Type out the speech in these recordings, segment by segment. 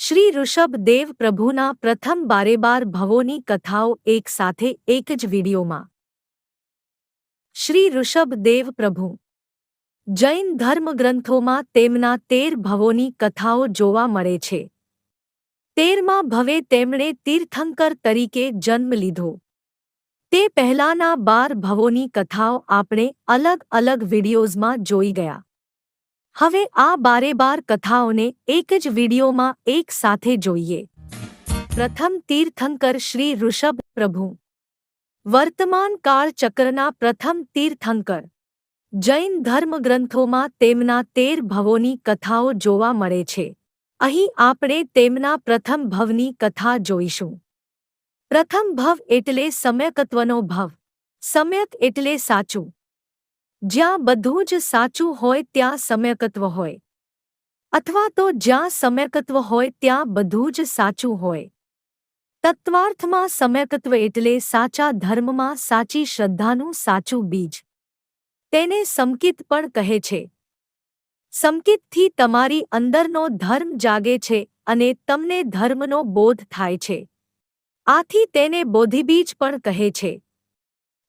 શ્રી ઋષભદેવ પ્રભુના પ્રથમ 12 ભવોની કથાઓ એક સાથે એક જ વિડીયોમાં। શ્રી ઋષભદેવ પ્રભુ જૈન ધર્મગ્રંથોમાં તેમના 13 ભવોની કથાઓ જોવા મળે છે। 13મા ભવે તેમણે તીર્થંકર તરીકે જન્મ લીધો। તે પહેલાના 12 ભવોની કથાઓ આપણે અલગ અલગ વિડીયોઝમાં જોઈ ગયા। હવે આ 12 કથાઓને એક જ વિડીયોમાં એક સાથે જોઈએ। પ્રથમ તીર્થંકર શ્રી ઋષભ પ્રભુ વર્તમાન કાળ ચક્રના પ્રથમ તીર્થંકર। જૈન ધર્મગ્રંથોમાં તેમના 13 ભવોની કથાઓ જોવા મળે છે। અહીં આપણે તેમના પ્રથમ ભવની કથા જોઈશું। પ્રથમ ભવ એટલે સમ્યકત્વનો ભવ। સમ્યક એટલે સાચું। જ્યાં બધું જ સાચું હોય ત્યાં સમ્યકત્વ હોય, અથવા તો જ્યાં સમ્યકત્વ હોય ત્યાં બધું જ સાચું હોય। તત્વાર્થમાં સમ્યકત્વ એટલે સાચા ધર્મમાં સાચી શ્રદ્ધાનું સાચું બીજ। તેને સમકિત પણ કહે છે। સમકિતથી તમારી અંદરનો ધર્મ જાગે છે અને તમને ધર્મનો બોધ થાય છે। આથી તેને બોધિબીજ પણ કહે છે।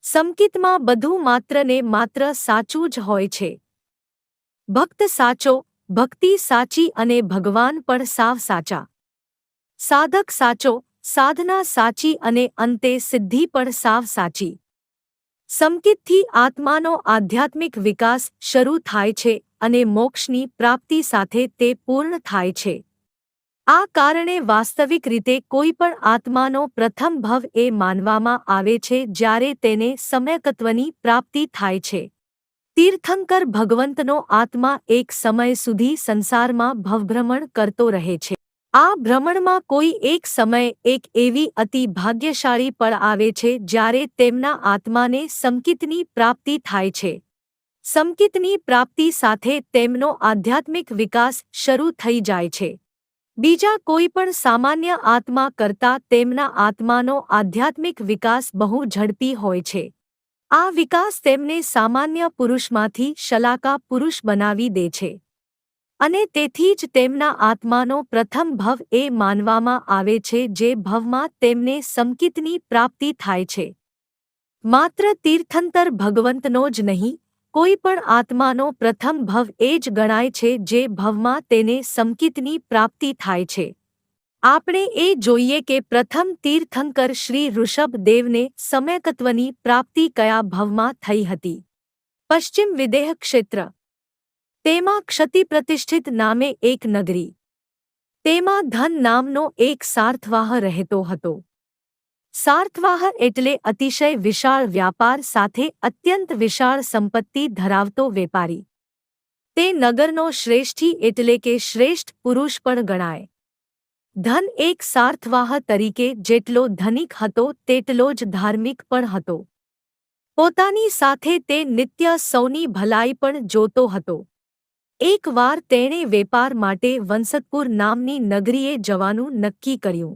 સમકિતમાં બધું માત્ર ને માત્ર સાચું જ હોય છે। ભક્ત સાચો, ભક્તિ સાચી અને ભગવાન પણ સાવ સાચા। સાધક સાચો, સાધના સાચી અને અંતે સિદ્ધિ પણ સાવ સાચી। સમકિતથી આત્માનો આધ્યાત્મિક વિકાસ શરૂ થાય છે અને મોક્ષની પ્રાપ્તિ સાથે તે પૂર્ણ થાય છે। આ કારણે વાસ્તવિક રીતે કોઈ પણ આત્માનો પ્રથમ ભવ એ માનવામાં આવે છે જ્યારે તેને સમ્યકત્વની પ્રાપ્તિ થાય છે। તીર્થંકર ભગવંતનો આત્મા એક સમય સુધી સંસારમાં ભવભ્રમણ કરતો રહે છે। આ ભ્રમણમાં કોઈ એક સમયે એક એવી અતિ ભાગ્યશાળી પળ આવે છે જ્યારે તેમના આત્માને સમકિતની પ્રાપ્તિ થાય છે। સમકિતની પ્રાપ્તિ સાથે તેમનો આધ્યાત્મિક વિકાસ શરૂ થઈ જાય છે। બીજા કોઈ પણ સામાન્ય આત્મા કરતાં તેમના આત્માનો આધ્યાત્મિક વિકાસ બહુ ઝડપી હોય છે। આ વિકાસ તેમને સામાન્ય પુરુષમાંથી શલાકા પુરુષ બનાવી દે છે અને તેથી જ તેમના આત્માનો પ્રથમ ભવ એ માનવામાં આવે છે જે ભવમાં તેમને સમકિતની પ્રાપ્તિ થાય છે। માત્ર તીર્થંકર ભગવંતનો જ નહીં, કોઈ પણ આત્માનો પ્રથમ ભવ એ જ ગણાય છે જે ભવમાં તેને સમકિતની પ્રાપ્તિ થાય છે। આપણે એ જોઈએ કે પ્રથમ તીર્થંકર શ્રી ઋષભદેવને સમ્યકત્વની પ્રાપ્તિ કયા ભવમાં થઈ હતી। પશ્ચિમ વિદેહ ક્ષેત્ર। તેમાં ક્ષતિ પ્રતિષ્ઠિત નામે એક નગરી। તેમાં ધન નામનો એક સાર્થવાહ રહેતો હતો। સાર્થવાહ એટલે અતિશય વિશાળ વ્યાપાર સાથે અત્યંત વિશાળ સંપત્તિ ધરાવતો વેપારી। તે નગરનો શ્રેષ્ઠી એટલે કે શ્રેષ્ઠ પુરુષ પણ ગણાય। ધન એક સાર્થવાહ તરીકે જેટલો ધનિક હતો તેટલો જ ધાર્મિક પણ હતો। પોતાની સાથે તે નિત્ય સૌની ભલાઈ પણ જોતો હતો। એક વાર તેણે વેપાર માટે વંસતપુર નામની નગરીએ જવાનું નક્કી કર્યું।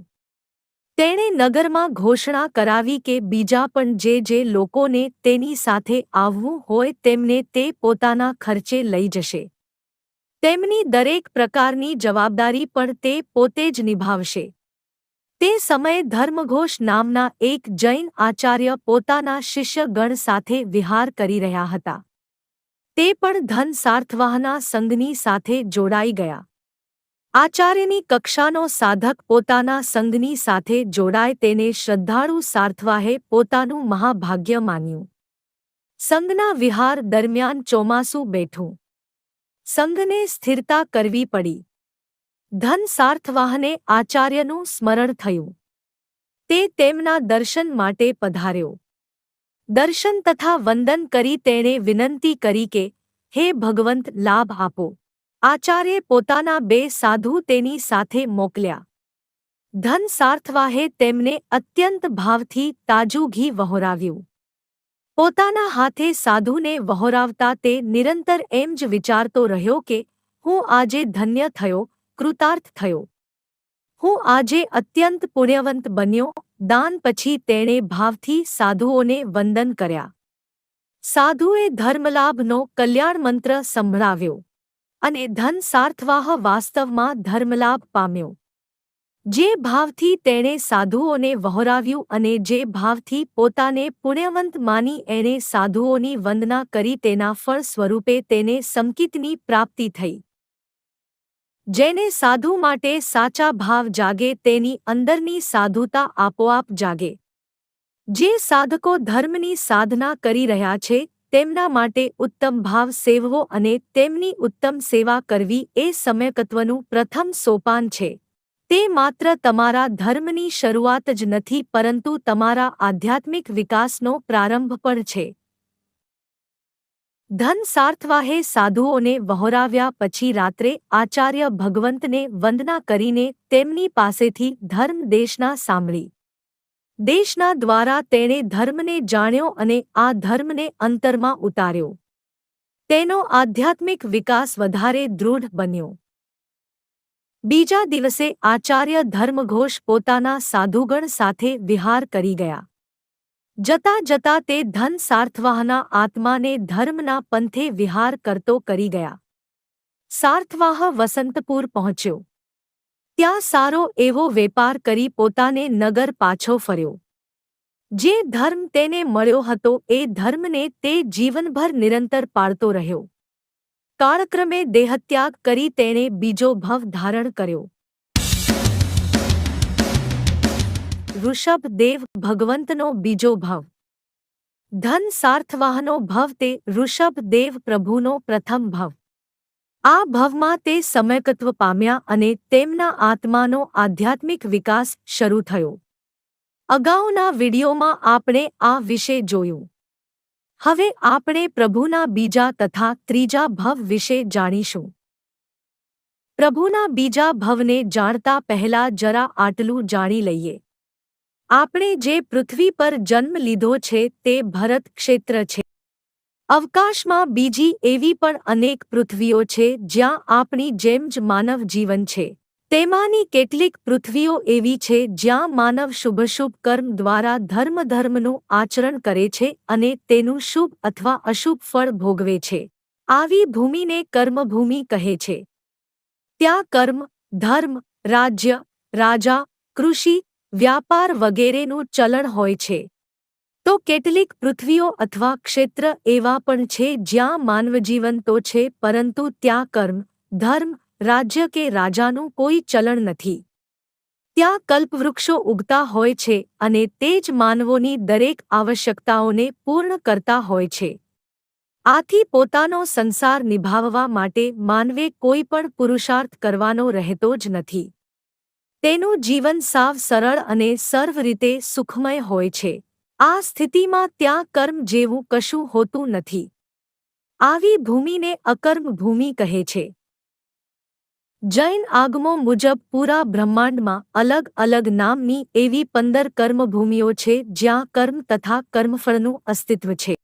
તેણે નગરમાં ઘોષણા કરાવી કે બીજા પણ જે લોકોને તેની સાથે આવવું હોય તેમને તે પોતાના ખર્ચે લઈ જશે। તેમની દરેક પ્રકારની જવાબદારી પણ તે પોતે જ નિભાવશે। તે સમયે ધર્મઘોષ નામના એક જૈન આચાર્ય પોતાના શિષ્યગણ સાથે વિહાર કરી રહ્યા હતા। તે પણ ધન સાર્થવાહના સંઘની સાથે જોડાઈ ગયા। આચાર્યની કક્ષાનો સાધક પોતાના સંઘની સાથે જોડાય તેને શ્રદ્ધાળુ સાર્થવાહે પોતાનું મહાભાગ્ય માન્યું। સંઘના વિહાર દરમિયાન ચોમાસું બેઠું। સંઘને સ્થિરતા કરવી પડી। ધન સાર્થવાહને આચાર્યનું સ્મરણ થયું। તે તેમના દર્શન માટે પધાર્યો। દર્શન તથા વંદન કરી તેણે વિનંતી કરી કે હે ભગવંત લાભ આપો। આચાર્યે પોતાના 2 સાધુ તેની સાથે મોકલ્યા। ધન સાર્થવાહે તેમને અત્યંત ભાવથી તાજું ઘી વહોરાવ્યું। પોતાના હાથે સાધુને વહોરાવતા તે નિરંતર એમ જ વિચારતો રહ્યો કે હું આજે ધન્ય થયો, કૃતાર્થ થયો। હું આજે અત્યંત પુણ્યવંત બન્યો। દાન પછી તેણે ભાવથી સાધુઓને વંદન કર્યા। સાધુએ ધર્મલાભનો કલ્યાણ મંત્ર સંભળાવ્યો અને ધન સાર્થવાહ વાસ્તવમાં ધર્મલાભ પામ્યો। જે ભાવથી તેણે સાધુઓને વહોરાવ્યું અને જે ભાવથી પોતાને પુણ્યવંત માની એણે સાધુઓની વંદના કરી તેના ફળ સ્વરૂપે તેને સમકિતની પ્રાપ્તિ થઈ. જેને સાધુ માટે સાચા ભાવ જાગે તેની અંદરની સાધુતા આપોઆપ જાગે. જે સાધકો ધર્મની સાધના કરી રહ્યા છે તેમના માટે ઉત્તમ ભાવ સેવવો અને તેમની ઉત્તમ સેવા કરવી એ સમ્યકત્વનું પ્રથમ સોપાન છે. તે માત્ર તમારા ધર્મની શરૂઆત જ નથી પરંતુ તમારા આધ્યાત્મિક વિકાસનો પ્રારંભ પણ છે. ધન સાર્થવાહે સાધુઓને વહોરાવ્યા પછી રાત્રે આચાર્ય ભગવંતને વંદના કરીને તેમની પાસેથી ધર્મ દેશના સાંભળી. દેશના દ્વારા તેણે ધર્મને જાણ્યો અને આ ધર્મને અંતરમાં ઉતાર્યો. તેનો આધ્યાત્મિક વિકાસ વધારે દૃઢ બન્યો. બીજા દિવસે આચાર્ય ધર્મઘોષ પોતાના સાધુગણ સાથે વિહાર કરી ગયા. જતા જતા તે ધન સાર્થવાહના આત્માને ધર્મના પંથે વિહાર કરતો કરી ગયા. સાર્થવાહ વસંતપુર પહોંચ્યો. ત્યાં સારો એવો વેપાર કરી પોતાને નગર પાછો ફર્યો. જે ધર્મ તેને મળ્યો હતો એ ધર્મને તે જીવનભર નિરંતર પાળતો રહ્યો. કાળક્રમે દેહત્યાગ કરી તેણે બીજો ભવ ધારણ કર્યો. ઋષભદેવ ભગવંતનો બીજો ભવ. ધન સાર્થવાહનો ભવ તે ઋષભદેવ પ્રભુનો પ્રથમ ભવ. આ ભવમાં તે સમ્યકત્વ પામ્યા અને તેમના આત્માનો આધ્યાત્મિક વિકાસ શરૂ થયો. અગાઉના વિડીયોમાં આપણે આ વિશે જોયું. હવે આપણે પ્રભુના બીજા તથા ત્રીજા ભવ વિશે જાણીશું. પ્રભુના બીજા ભવને જાણતા પહેલા જરા આટલું જાણી લઈએ. આપણે જે પૃથ્વી પર જન્મ લીધો છે તે ભરત ક્ષેત્ર છે. અવકાશમાં બીજી એવી પણ અનેક પૃથ્વીઓ છે જ્યાં આપણી જેમ જ માનવ જીવન છે. તેમાંની કેટલીક પૃથ્વીઓ એવી છે જ્યાં માનવ શુભશુભ કર્મ દ્વારા ધર્મનું આચરણ કરે છે અને તેનું શુભ અથવા અશુભ ફળ ભોગવે છે. આવી ભૂમિને કર્મભૂમિ કહે છે. ત્યાં કર્મ, ધર્મ, રાજ્ય, રાજા, કૃષિ, વ્યાપાર વગેરેનું ચલણ હોય છે. તો કેટલીક પૃથ્વીઓ અથવા ક્ષેત્ર એવા પણ છે જ્યાં માનવજીવન તો છે પરંતુ ત્યાં કર્મ, ધર્મ, રાજ્ય કે રાજાનું કોઈ ચલણ નથી. ત્યાં કલ્પવૃક્ષો ઉગતા હોય છે અને તે જ માનવોની દરેક આવશ્યકતાઓને પૂર્ણ કરતા હોય છે. આથી પોતાનો સંસાર નિભાવવા માટે માનવે કોઈ પણ પુરુષાર્થ કરવાનો રહેતો જ નથી. તેનું જીવન સાવ સરળ અને સર્વ રીતે સુખમય હોય છે. આ સ્થિતિમાં ત્યાં કર્મ જેવું કશું હોતું નથી. આવી ભૂમિને અકર્મ ભૂમિ કહે છે. જૈન આગમો મુજબ પૂરા બ્રહ્માંડમાં અલગ અલગ નામની એવી 15 કર્મભૂમિઓ છે જ્યાં કર્મ તથા કર્મફળનું અસ્તિત્વ છે.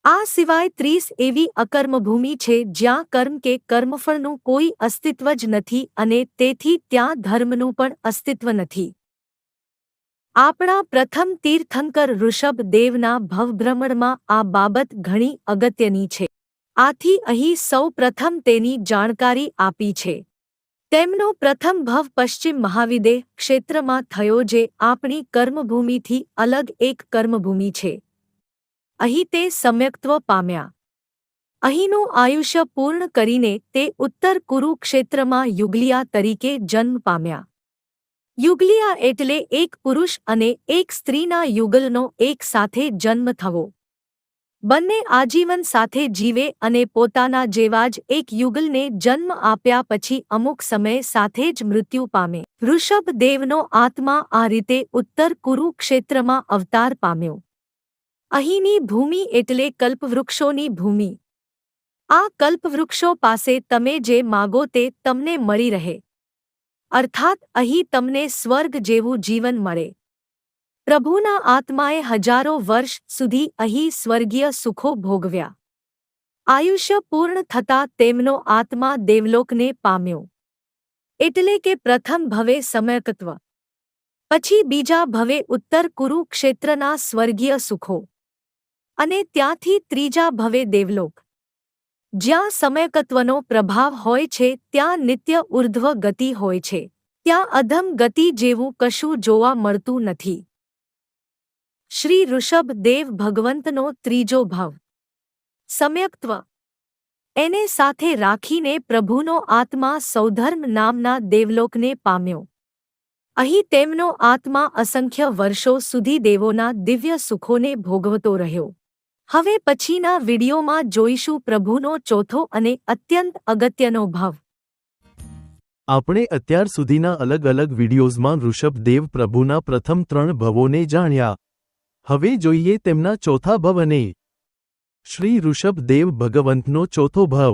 આ સિવાય 30 એવી અકર્મભૂમિ છે જ્યાં કર્મ કે કર્મફળનું કોઈ અસ્તિત્વ જ નથી અને તેથી ત્યાં ધર્મનું પણ અસ્તિત્વ નથી. આપણા પ્રથમ તીર્થંકર ઋષભદેવના ભવભ્રમણમાં આ બાબત ઘણી અગત્યની છે. આથી અહીં સૌ પ્રથમ તેની જાણકારી આપી છે. તેમનો પ્રથમ ભવ પશ્ચિમ મહાવિદેહ ક્ષેત્રમાં થયો જે આપણી કર્મભૂમિથી અલગ એક કર્મભૂમિ છે. અહીં તે સમ્યક્ત્વ પામ્યા. અહીંનું આયુષ્ય પૂર્ણ કરીને તે ઉત્તર કુરુ ક્ષેત્રમાં યુગલિયા તરીકે જન્મ પામ્યા. યુગલિયા એટલે એક પુરુષ અને એક સ્ત્રીના યુગલનો એક સાથે જન્મ થવો. બંને આજીવન સાથે જીવે અને પોતાના જેવા જ એક યુગલને જન્મ આપ્યા પછી અમુક સમય સાથે જ મૃત્યુ પામે. ઋષભદેવનો આત્મા આ રીતે ઉત્તર કુરુ ક્ષેત્રમાં અવતાર પામ્યો. અહીંની ભૂમિ એટલે કલ્પવૃક્ષોની ભૂમિ. આ કલ્પવૃક્ષો પાસે તમે જે માગો તે તમને મળી રહે. અર્થાત અહીં તમને સ્વર્ગ જેવું જીવન મળે. પ્રભુના આત્માએ હજારો વર્ષ સુધી અહીં સ્વર્ગીય સુખો ભોગવ્યા. આયુષ્ય પૂર્ણ થતાં તેમનો આત્મા દેવલોકને પામ્યો. એટલે કે પ્રથમ ભવે સમ્યકત્વ, પછી બીજા ભવે ઉત્તર કુરુ ક્ષેત્રના સ્વર્ગીય સુખો અને ત્યાંથી ત્રીજા ભવે દેવલોક. જ્યાં સમ્યકત્વનો પ્રભાવ હોય છે ત્યાં નિત્ય ઉર્ધ્વ ગતિ હોય છે. ત્યાં અધમ ગતિ જેવું કશું જોવા મળતું નથી. શ્રી ઋષભદેવ ભગવંતનો ત્રીજો ભાવ સમ્યક્ત્વ. એને સાથે રાખીને પ્રભુનો આત્મા સૌધર્મ નામના દેવલોકને પામ્યો. અહીં તેમનો આત્મા અસંખ્ય વર્ષો સુધી દેવોના દિવ્ય સુખોને ભોગવતો રહ્યો. હવે પછીના વિડીયોમાં જોઈશું પ્રભુનો ચોથો અને અત્યંત અગત્યનો ભાવ. આપણે અત્યાર સુધીના અલગ અલગ વિડીયોઝમાં ઋષભદેવ પ્રભુના પ્રથમ 3 ભવોને જાણ્યા. હવે જોઈએ તેમના ચોથા ભવને. શ્રી ઋષભદેવ ભગવંતનો ચોથો ભવ.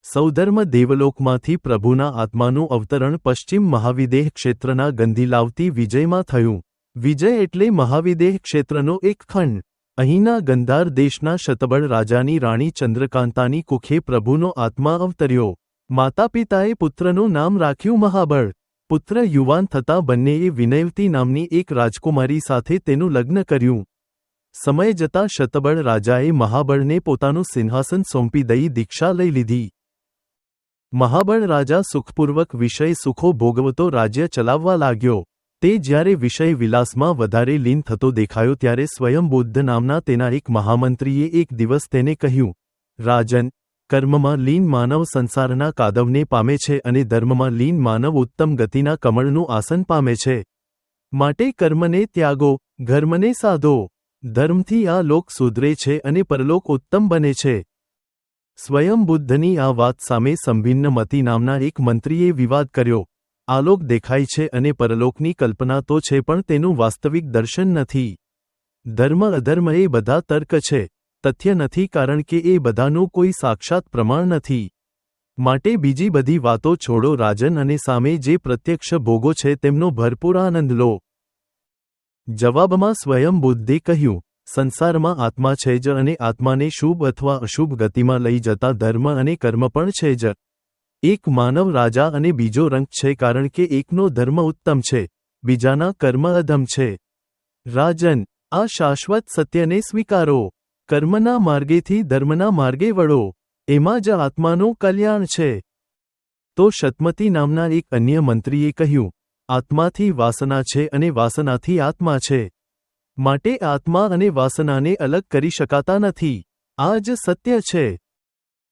સૌધર્મ દેવલોકમાંથી પ્રભુના આત્માનું અવતરણ પશ્ચિમ મહાવિદેહ ક્ષેત્રના ગંધીલાવતી વિજયમાં થયું. વિજય એટલે મહાવિદેહ ક્ષેત્રનો એક ખંડ. અહીંના ગંધાર દેશના શતબળ રાજાની રાણી ચંદ્રકાંતાની કુખે પ્રભુનો આત્મા અવતર્યો. માતાપિતાએ પુત્રનું નામ રાખ્યું મહાબળ. પુત્ર યુવાન થતાં બંનેએ વિનયવતી નામની એક રાજકુમારી સાથે તેનું લગ્ન કર્યું. સમય જતાં શતબળ રાજાએ મહાબળને પોતાનું સિંહાસન સોંપી દઈ દીક્ષા લઈ લીધી. મહાબળ રાજા સુખપૂર્વક વિષય સુખો ભોગવતો રાજ્ય ચલાવવા લાગ્યો. તે જ્યારે વિષય વિલાસમાં વધારે લીન થતો દેખાયો ત્યારે સ્વયંબુદ્ધ નામના તેના એક મહામંત્રીએ એક દિવસ તેને કહ્યું, રાજન, કર્મમાં લીન માનવ સંસારના કાદવને પામે છે અને ધર્મમાં લીન માનવ ઉત્તમ ગતિના કમળનું આસન પામે છે. માટે કર્મને ત્યાગો, ધર્મને સાધો. ધર્મથી આ લોક સુધરે છે અને પરલોક ઉત્તમ બને છે. સ્વયંબુદ્ધની આ વાત સામે સંભિન્નમતિ નામના એક મંત્રીએ વિવાદ કર્યો. આલોક દેખાય છે અને પરલોકની કલ્પના તો છે પણ તેનું વાસ્તવિક દર્શન નથી. ધર્મ અધર્મ એ બધા તર્ક છે, તથ્ય નથી, કારણ કે એ બધાનું કોઈ સાક્ષાત પ્રમાણ નથી. માટે બીજી બધી વાતો છોડો રાજન અને સામે જે પ્રત્યક્ષ ભોગો છે તેમનો ભરપૂર આનંદ લો. જવાબમાં સ્વયંબુદ્ધે કહ્યું, સંસારમાં આત્મા છે જ અને આત્માને શુભ અથવા અશુભ ગતિમાં લઈ જતા ધર્મ અને કર્મ પણ છે જ. એક માનવ રાજા અને બીજો રંક છે, કારણ કે એકનો ધર્મ ઉત્તમ છે, બીજાના કર્મ અધમ છે. રાજન, આ શાશ્વત સત્યને સ્વીકારો. કર્મના માર્ગેથી ધર્મના માર્ગે વળો, એમાં જ આત્માનું કલ્યાણ છે. તો શતમતી નામના એક અન્ય મંત્રીએ કહ્યું, આત્માથી વાસના છે અને વાસનાથી આત્મા છે. માટે આત્મા અને વાસનાને અલગ કરી શકાતા નથી. આ જ સત્ય છે.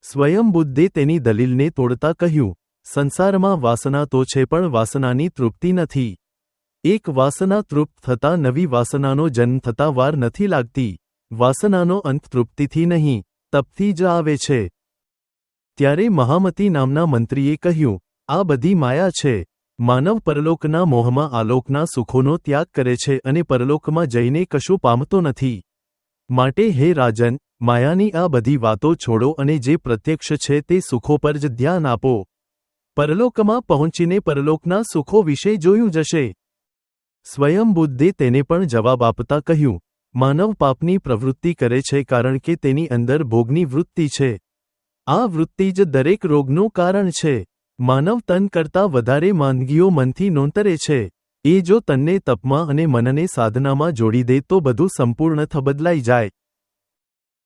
સ્વયંબુદ્ધે તેની દલીલને તોડતા કહ્યું, સંસારમાં વાસના તો છે પણ વાસનાની તૃપ્તિ નથી. એક વાસના તૃપ્ત થતાં નવી વાસનાનો જન્મ થતાં વાર નથી લાગતી. વાસનાનો અંત તૃપ્તિથી નહીં, તપથી જ આવે છે. ત્યારે મહામતી નામના મંત્રીએ કહ્યું, આ બધી માયા છે. માનવ પરલોકના મોહમાં આલોકના સુખોનો ત્યાગ કરે છે અને પરલોકમાં જઈને કશું પામતો નથી. માટે હે રાજન, માયાની આ બધી વાતો છોડો અને જે પ્રત્યક્ષ છે તે સુખો પર જ ધ્યાન આપો. પરલોકમાં પહોંચીને પરલોકના સુખો વિશે જોયું જશે. સ્વયંબુદ્ધે તેને પણ જવાબ આપતા કહ્યું, માનવ પાપની પ્રવૃત્તિ કરે છે કારણ કે તેની અંદર ભોગની વૃત્તિ છે. આ વૃત્તિ જ દરેક રોગનું કારણ છે. માનવ તન કરતાં વધારે માંદગીઓ મનથી નોંતરે છે. એ જો તનને તપમાં અને મનને સાધનામાં જોડી દે તો બધું સંપૂર્ણથ બદલાઈ જાય.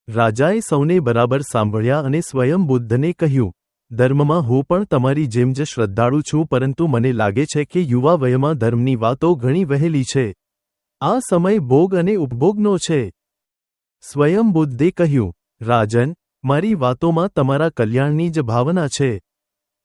રાજાએ સૌને બરાબર સાંભળ્યા અને સ્વયંબુદ્ધને કહ્યું, ધર્મમાં હું પણ તમારી જેમ જ શ્રદ્ધાળુ છું, પરંતુ મને લાગે છે કે યુવા વયમાં ધર્મની વાતો ઘણી વહેલી છે. આ સમય ભોગ અને ઉપભોગનો છે. સ્વયંબુદ્ધે કહ્યું, રાજન, મારી વાતોમાં તમારા કલ્યાણની જ ભાવના છે.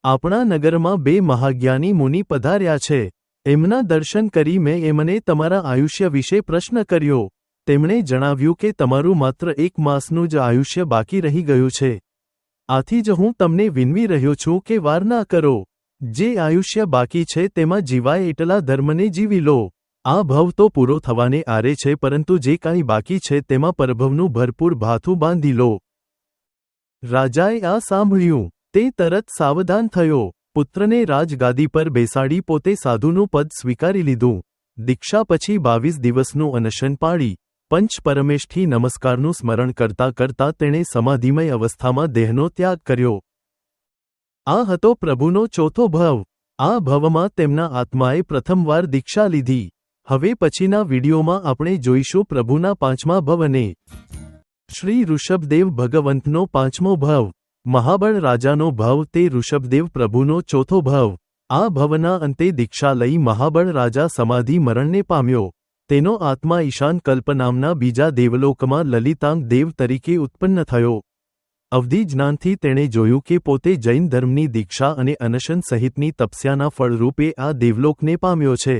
આપણા નગરમાં 2 મહાજ્ઞાની મુનિ પધાર્યા છે. એમના દર્શન કરી મેં એમને તમારા આયુષ્ય વિશે પ્રશ્ન કર્યો. તેમણે જણાવ્યું કે તમારું માત્ર 1 માસનું જ આયુષ્ય બાકી રહી ગયું છે. આથી જ હું તમને વિનવી રહ્યો છું કે વાર ના કરો. જે આયુષ્ય બાકી છે તેમાં જીવાય એટલા ધર્મને જીવી લો. આ ભવ તો પૂરો થવાને આરે છે, પરંતુ જે કાંઈ બાકી છે તેમાં પરભવનું ભરપૂર ભાથું બાંધી લો. રાજાએ આ સાંભળ્યું. તે તરત સાવધાન થયો. પુત્રને રાજગાદી પર બેસાડી પોતે સાધુનું પદ સ્વીકારી લીધું. દીક્ષા પછી 22 દિવસનું અનશન પાળી પંચ પરમેષ્ઠી નમસ્કારનું સ્મરણ કરતા કરતા તેણે સમાધિમય અવસ્થામાં દેહનો ત્યાગ કર્યો. આ હતો પ્રભુનો ચોથો ભવ. આ ભવમાં તેમના આત્માએ પ્રથમવાર દીક્ષા લીધી. હવે પછીના વિડીયોમાં આપણે જોઈશું પ્રભુના 5મા ભવને. શ્રી ઋષભદેવ ભગવંતનો 5મો ભવ. મહાબળ રાજાનો ભવ તે ઋષભદેવ પ્રભુનો ચોથો ભવ. આ ભવના અંતે દીક્ષા લઈ મહાબળ રાજા સમાધિ મરણને પામ્યો. તેનો આત્મા ઈશાન કલ્પ નામના બીજા દેવલોકમાં લલિતાંગ દેવ તરીકે ઉત્પન્ન થયો. અવધિ જ્ઞાનથી તેણે જોયું કે પોતે જૈન ધર્મની દીક્ષા અને અનશન સહિતની તપસ્યાના ફળરૂપે આ દેવલોકને પામ્યો છે.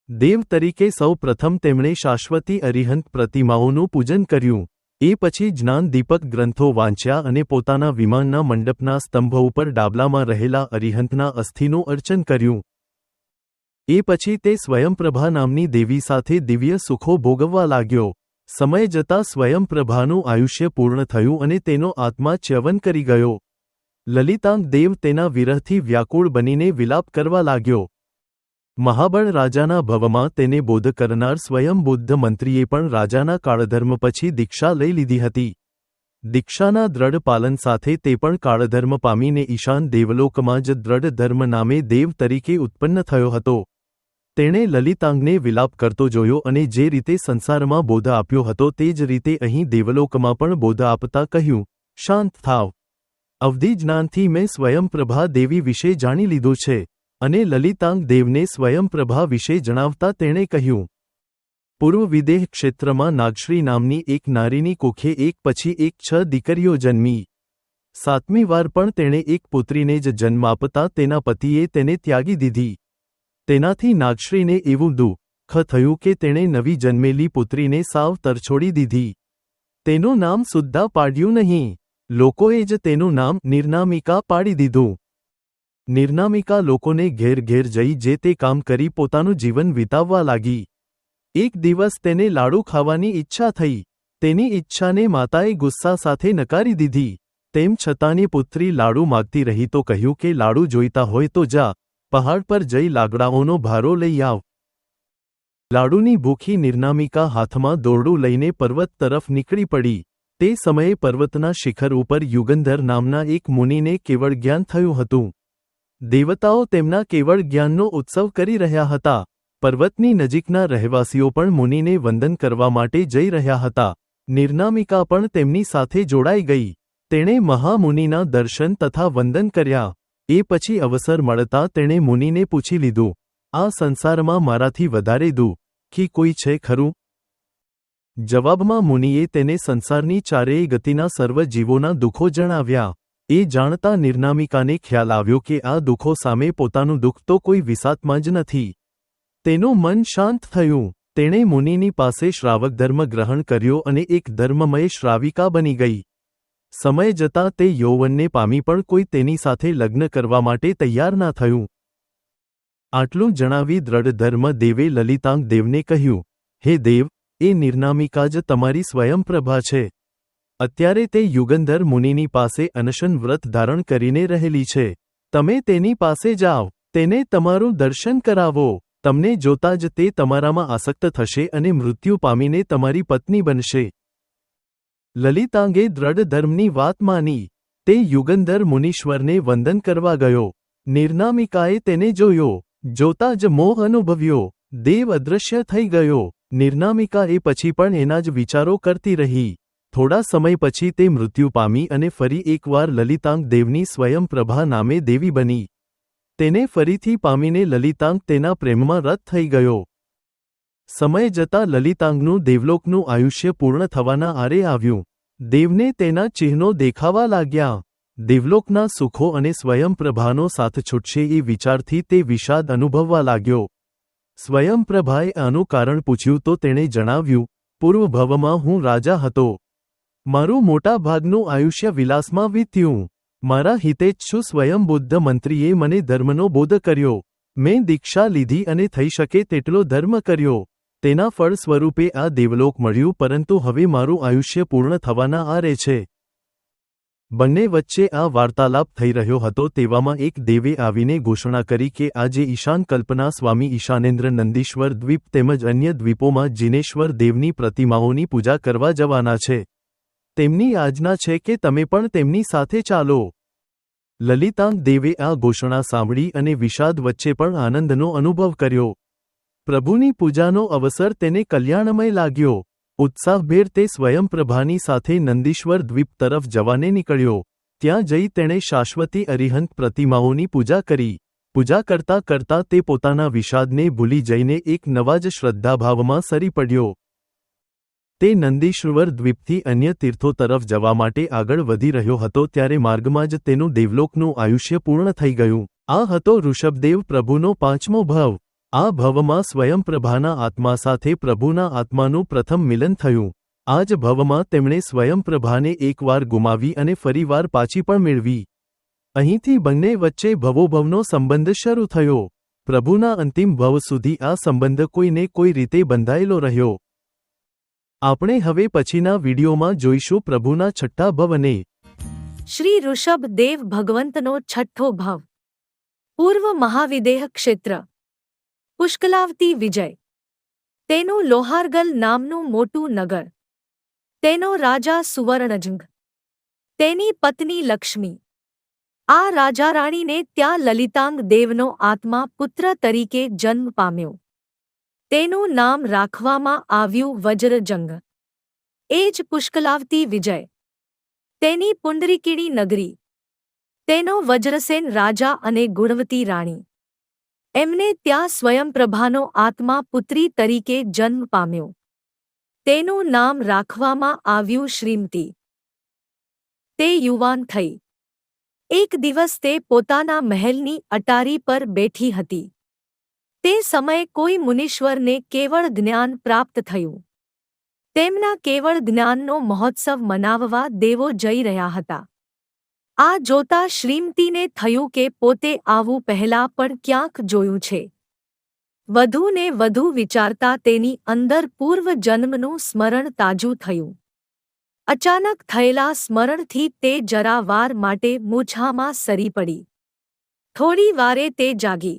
દેવ તરીકે સૌ પ્રથમ તેમણે શાશ્વતી અરિહંત પ્રતિમાઓનું પૂજન કર્યું. એ પછી જ્ઞાન દીપક ગ્રંથો વાંચ્યા અને પોતાના વિમાનના મંડપના સ્તંભ ઉપર ડાબલામાં રહેલા અરિહંતના અસ્થિનું અર્ચન કર્યું. એ પછી તે સ્વયંપ્રભા નામની દેવી સાથે દિવ્ય સુખો ભોગવવા લાગ્યો. સમય જતાં સ્વયંપ્રભાનું આયુષ્ય પૂર્ણ થયું અને તેનો આત્મા ચ્યવન કરી ગયો. લલિતાંગ દેવ તેના વિરહથી વ્યાકુળ બનીને વિલાપ કરવા લાગ્યો. મહાબળ રાજાના ભવમાં તેને બોધ કરનાર સ્વયં બુદ્ધ મંત્રીએ પણ રાજાના કાળધર્મ પછી દીક્ષા લઈ લીધી હતી. દીક્ષાના દ્રઢ પાલન સાથે તે પણ કાળધર્મ પામીને ઈશાન દેવલોકમાં જ દ્રઢ ધર્મ નામે દેવ તરીકે ઉત્પન્ન થયો હતો. તેણે લલિતાંગને વિલાપ કરતો જોયો અને જે રીતે સંસારમાં બોધ આપ્યો હતો તે જ રીતે અહીં દેવલોકમાં પણ બોધ આપતા કહ્યું, શાંત થાવ. અવધિ જ્ઞાનથી મેં સ્વયંપ્રભા દેવી વિશે જાણી લીધું છે. અને લલિતાંગ દેવને સ્વયંપ્રભા વિશે જણાવતા તેણે કહ્યું, પૂર્વ વિદેહ ક્ષેત્રમાં નાગશ્રી નામની એક નારીની કુખે એક પછી એક 6 દીકરીઓ જન્મી. 7મી વાર પણ તેણે એક પુત્રીને જ જન્મ આપતા તેના પતિએ તેને ત્યાગી દીધી. તેનાથી નાગશ્રીને એવું દુઃખ થયું કે તેણે નવી જન્મેલી પુત્રીને સાવ તરછોડી દીધી. તેનું નામ સુદ્ધા પાડ્યું નહીં. લોકોએ જ તેનું નામ નિર્નામિકા પાડી દીધું. નિર્નામિકા લોકોને ઘેર ઘેર જઈ જે તે કામ કરી પોતાનું જીવન વિતાવવા લાગી. એક દિવસ તેને લાડુ ખાવાની ઈચ્છા થઈ. તેની ઈચ્છાને માતાએ ગુસ્સા સાથે નકારી દીધી. તેમ છતાંની પુત્રી લાડુ માગતી રહી તો કહ્યું કે લાડુ જોઈતા હોય તો જા, પહાડ પર જઈ લાકડાઓનો ભારો લઈ આવ. લાડુની ભૂખી નિર્નામિકા હાથમાં દોરડું લઈને પર્વત તરફ નીકળી પડી. તે સમયે પર્વતના શિખર ઉપર યુગંધર નામના એક મુનિને કેવળ જ્ઞાન થયું હતું. દેવતાઓ તેમના કેવળ જ્ઞાનનો ઉત્સવ કરી રહ્યા હતા. પર્વતની નજીકના રહેવાસીઓ પણ મુનિને વંદન કરવા માટે જઈ રહ્યા હતા. નિર્નામિકા પણ તેમની સાથે જોડાઈ ગઈ. તેણે મહામુનિના દર્શન તથા વંદન કર્યા. એ પછી અવસર મળતા તેણે મુનિને પૂછી લીધું, આ સંસારમાં મારાથી વધારે દુઃખી કોઈ છે ખરું? જવાબમાં મુનિએ તેને સંસારની ચારેય ગતિના સર્વ જીવોના દુઃખો જણાવ્યા. એ જાણતા નિર્નામિકાને ખ્યાલ આવ્યો કે આ દુઃખો સામે પોતાનું દુઃખ તો કોઈ વિસાતમાં જ નથી. તેનું મન શાંત થયું. તેણે મુનિની પાસે શ્રાવક ધર્મ ગ્રહણ કર્યો અને એક ધર્મમય શ્રાવિકા બની ગઈ. સમય જતાં તે યૌવનને પામી પણ કોઈ તેની સાથે લગ્ન કરવા માટે તૈયાર ના થયું. આટલું જણાવી દ્રઢ ધર્મ દેવે લલિતાંગ દેવને કહ્યું, હે દેવ, એ નિર્નામિકા જ તમારી સ્વયંપ્રભા છે. અત્યારે તે યુગંધર મુનિની પાસે અનશન વ્રત ધારણ કરીને રહેલી છે. તમે તેની પાસે જાઓ, તેને તમારું દર્શન કરાવો. તમને જોતા જ તે તમારામાં આસક્ત થશે અને મૃત્યુ પામીને તમારી પત્ની બનશે. લલિતાંગે દ્રઢ ધર્મની વાત માની. તે યુગંધર મુનીશ્વરને વંદન કરવા ગયો. નિર્નામિકાએ તેને જોયો. જોતા જ મોહ અનુભવ્યો. દેવ અદૃશ્ય થઈ ગયો. નિર્નામિકા એ પછી પણ એના જ વિચારો કરતી રહી. થોડા સમય પછી તે મૃત્યુ પામી અને ફરી એકવાર લલિતાંગ દેવની સ્વયંપ્રભા નામે દેવી બની. તેને ફરીથી પામીને લલિતાંગ તેના પ્રેમમાં રત થઈ ગયો. સમય જતાં લલિતાંગનું દેવલોકનું આયુષ્ય પૂર્ણ થવાના આરે આવ્યું. દેવને તેના ચિહ્નો દેખાવા લાગ્યા. દેવલોકના સુખો અને સ્વયંપ્રભાનો સાથ છૂટશે એ વિચારથી તે વિષાદ અનુભવવા લાગ્યો. સ્વયંપ્રભાએ આનું કારણ પૂછ્યું તો તેણે જણાવ્યું, પૂર્વ ભવમાં હું રાજા હતો. મારું મોટા ભાગનું આયુષ્ય વિલાસમાં વીત્યું. મારા હિતેચ્છુ સ્વયં બુદ્ધ મંત્રીએ મને ધર્મનો બોધ કર્યો. મેં દીક્ષા લીધી અને થઈ શકે તેટલો ધર્મ કર્યો. તેના ફળ સ્વરૂપે આ દેવલોક મળ્યું, પરંતુ હવે મારું આયુષ્ય પૂર્ણ થવાના આરે છે. બંને વચ્ચે આ વાર્તાલાપ થઈ રહ્યો હતો તેવામાં એક દેવે આવીને ઘોષણા કરી કે આજે ઈશાન કલ્પના સ્વામી ઈશાનેન્દ્ર નંદીશ્વર દ્વીપ તેમજ અન્ય દ્વીપોમાં જિનેશ્વર દેવની પ્રતિમાઓની પૂજા કરવા જવાના છે. તેમની આજ્ઞા છે કે તમે પણ તેમની સાથે ચાલો. લલિતાંગ દેવે આ ઘોષણા સાંભળી અને વિષાદ વચ્ચે પણ આનંદનો અનુભવ કર્યો. પ્રભુની પૂજાનો અવસર તેને કલ્યાણમય લાગ્યો. ઉત્સાહભેર તે સ્વયંપ્રભાની સાથે નંદીશ્વર દ્વીપ તરફ જવાને નીકળ્યો. ત્યાં જઈ તેણે શાશ્વતી અરિહંત પ્રતિમાઓની પૂજા કરી. પૂજા કરતા કરતા તે પોતાના વિષાદને ભૂલી જઈને એક નવા જ શ્રદ્ધાભાવમાં સરી પડ્યો. તે નંદીશ્વર દ્વીપથી અન્ય તીર્થો તરફ જવા માટે આગળ વધી રહ્યો હતો ત્યારે માર્ગમાં જ તેનું દેવલોકનું આયુષ્ય પૂર્ણ થઈ ગયું. આ હતો ઋષભદેવ પ્રભુનો 5મો ભવ. આ ભવમાં સ્વયંપ્રભાના આત્મા સાથે પ્રભુના આત્માનું પ્રથમ મિલન થયું. આ જ ભવમાં તેમણે સ્વયંપ્રભાને એકવાર ગુમાવી અને ફરીવાર પાછી પણ મેળવી. અહીંથી બંને વચ્ચે ભવોભવનો સંબંધ શરૂ થયો. પ્રભુના અંતિમ ભવ સુધી આ સંબંધ કોઈને કોઈ રીતે બંધાયેલો રહ્યો. આપણે હવે પછીના વિડીયોમાં જોઈશું પ્રભુના છઠ્ઠા ભવને. શ્રી ઋષભ દેવ ભગવંતનો છઠ્ઠો ભવ. પૂર્વ મહાવિદેહ ક્ષેત્ર. પુષ્કલાવતી વિજય. તેનું લોહારગલ નામનું મોટું નગર. તેનો રાજા સુવર્ણજંગ. તેની પત્ની લક્ષ્મી. આ રાજા રાણીને ત્યાં લલિતાંગ દેવનો આત્મા પુત્ર તરીકે જન્મ પામ્યો. તેનું નામ રાખવામાં આવ્યું વજ્રજંગ. એ જ પુષ્કલાવતી વિજય. તેની પુંડરીકિણી નગરી. તેનો વજ્રસેન રાજા અને ગુણવતી રાણી. એમને ત્યાં સ્વયંપ્રભાનો આત્મા પુત્રી તરીકે જન્મ પામ્યો. તેનું નામ રાખવામાં આવ્યું શ્રીમતી. તે યુવાન થઈ. એક દિવસ તે પોતાના મહેલની અટારી પર બેઠી હતી. તે સમયે કોઈ મુનીશ્વરને કેવળ જ્ઞાન પ્રાપ્ત થયું. તેમના કેવળ જ્ઞાનનો મહોત્સવ મનાવવા દેવો જઈ રહ્યા હતા. આ જોતા શ્રીમતીને થયું કે પોતે આવું પહેલા પણ ક્યાંક જોયું છે. વધુને વધુ વિચારતા તેની અંદર પૂર્વ જન્મનું સ્મરણ તાજું થયું. અચાનક થયેલા સ્મરણથી તે જરા વાર માટે મૂંઝામાં સરી પડી. થોડી વારે તે જાગી.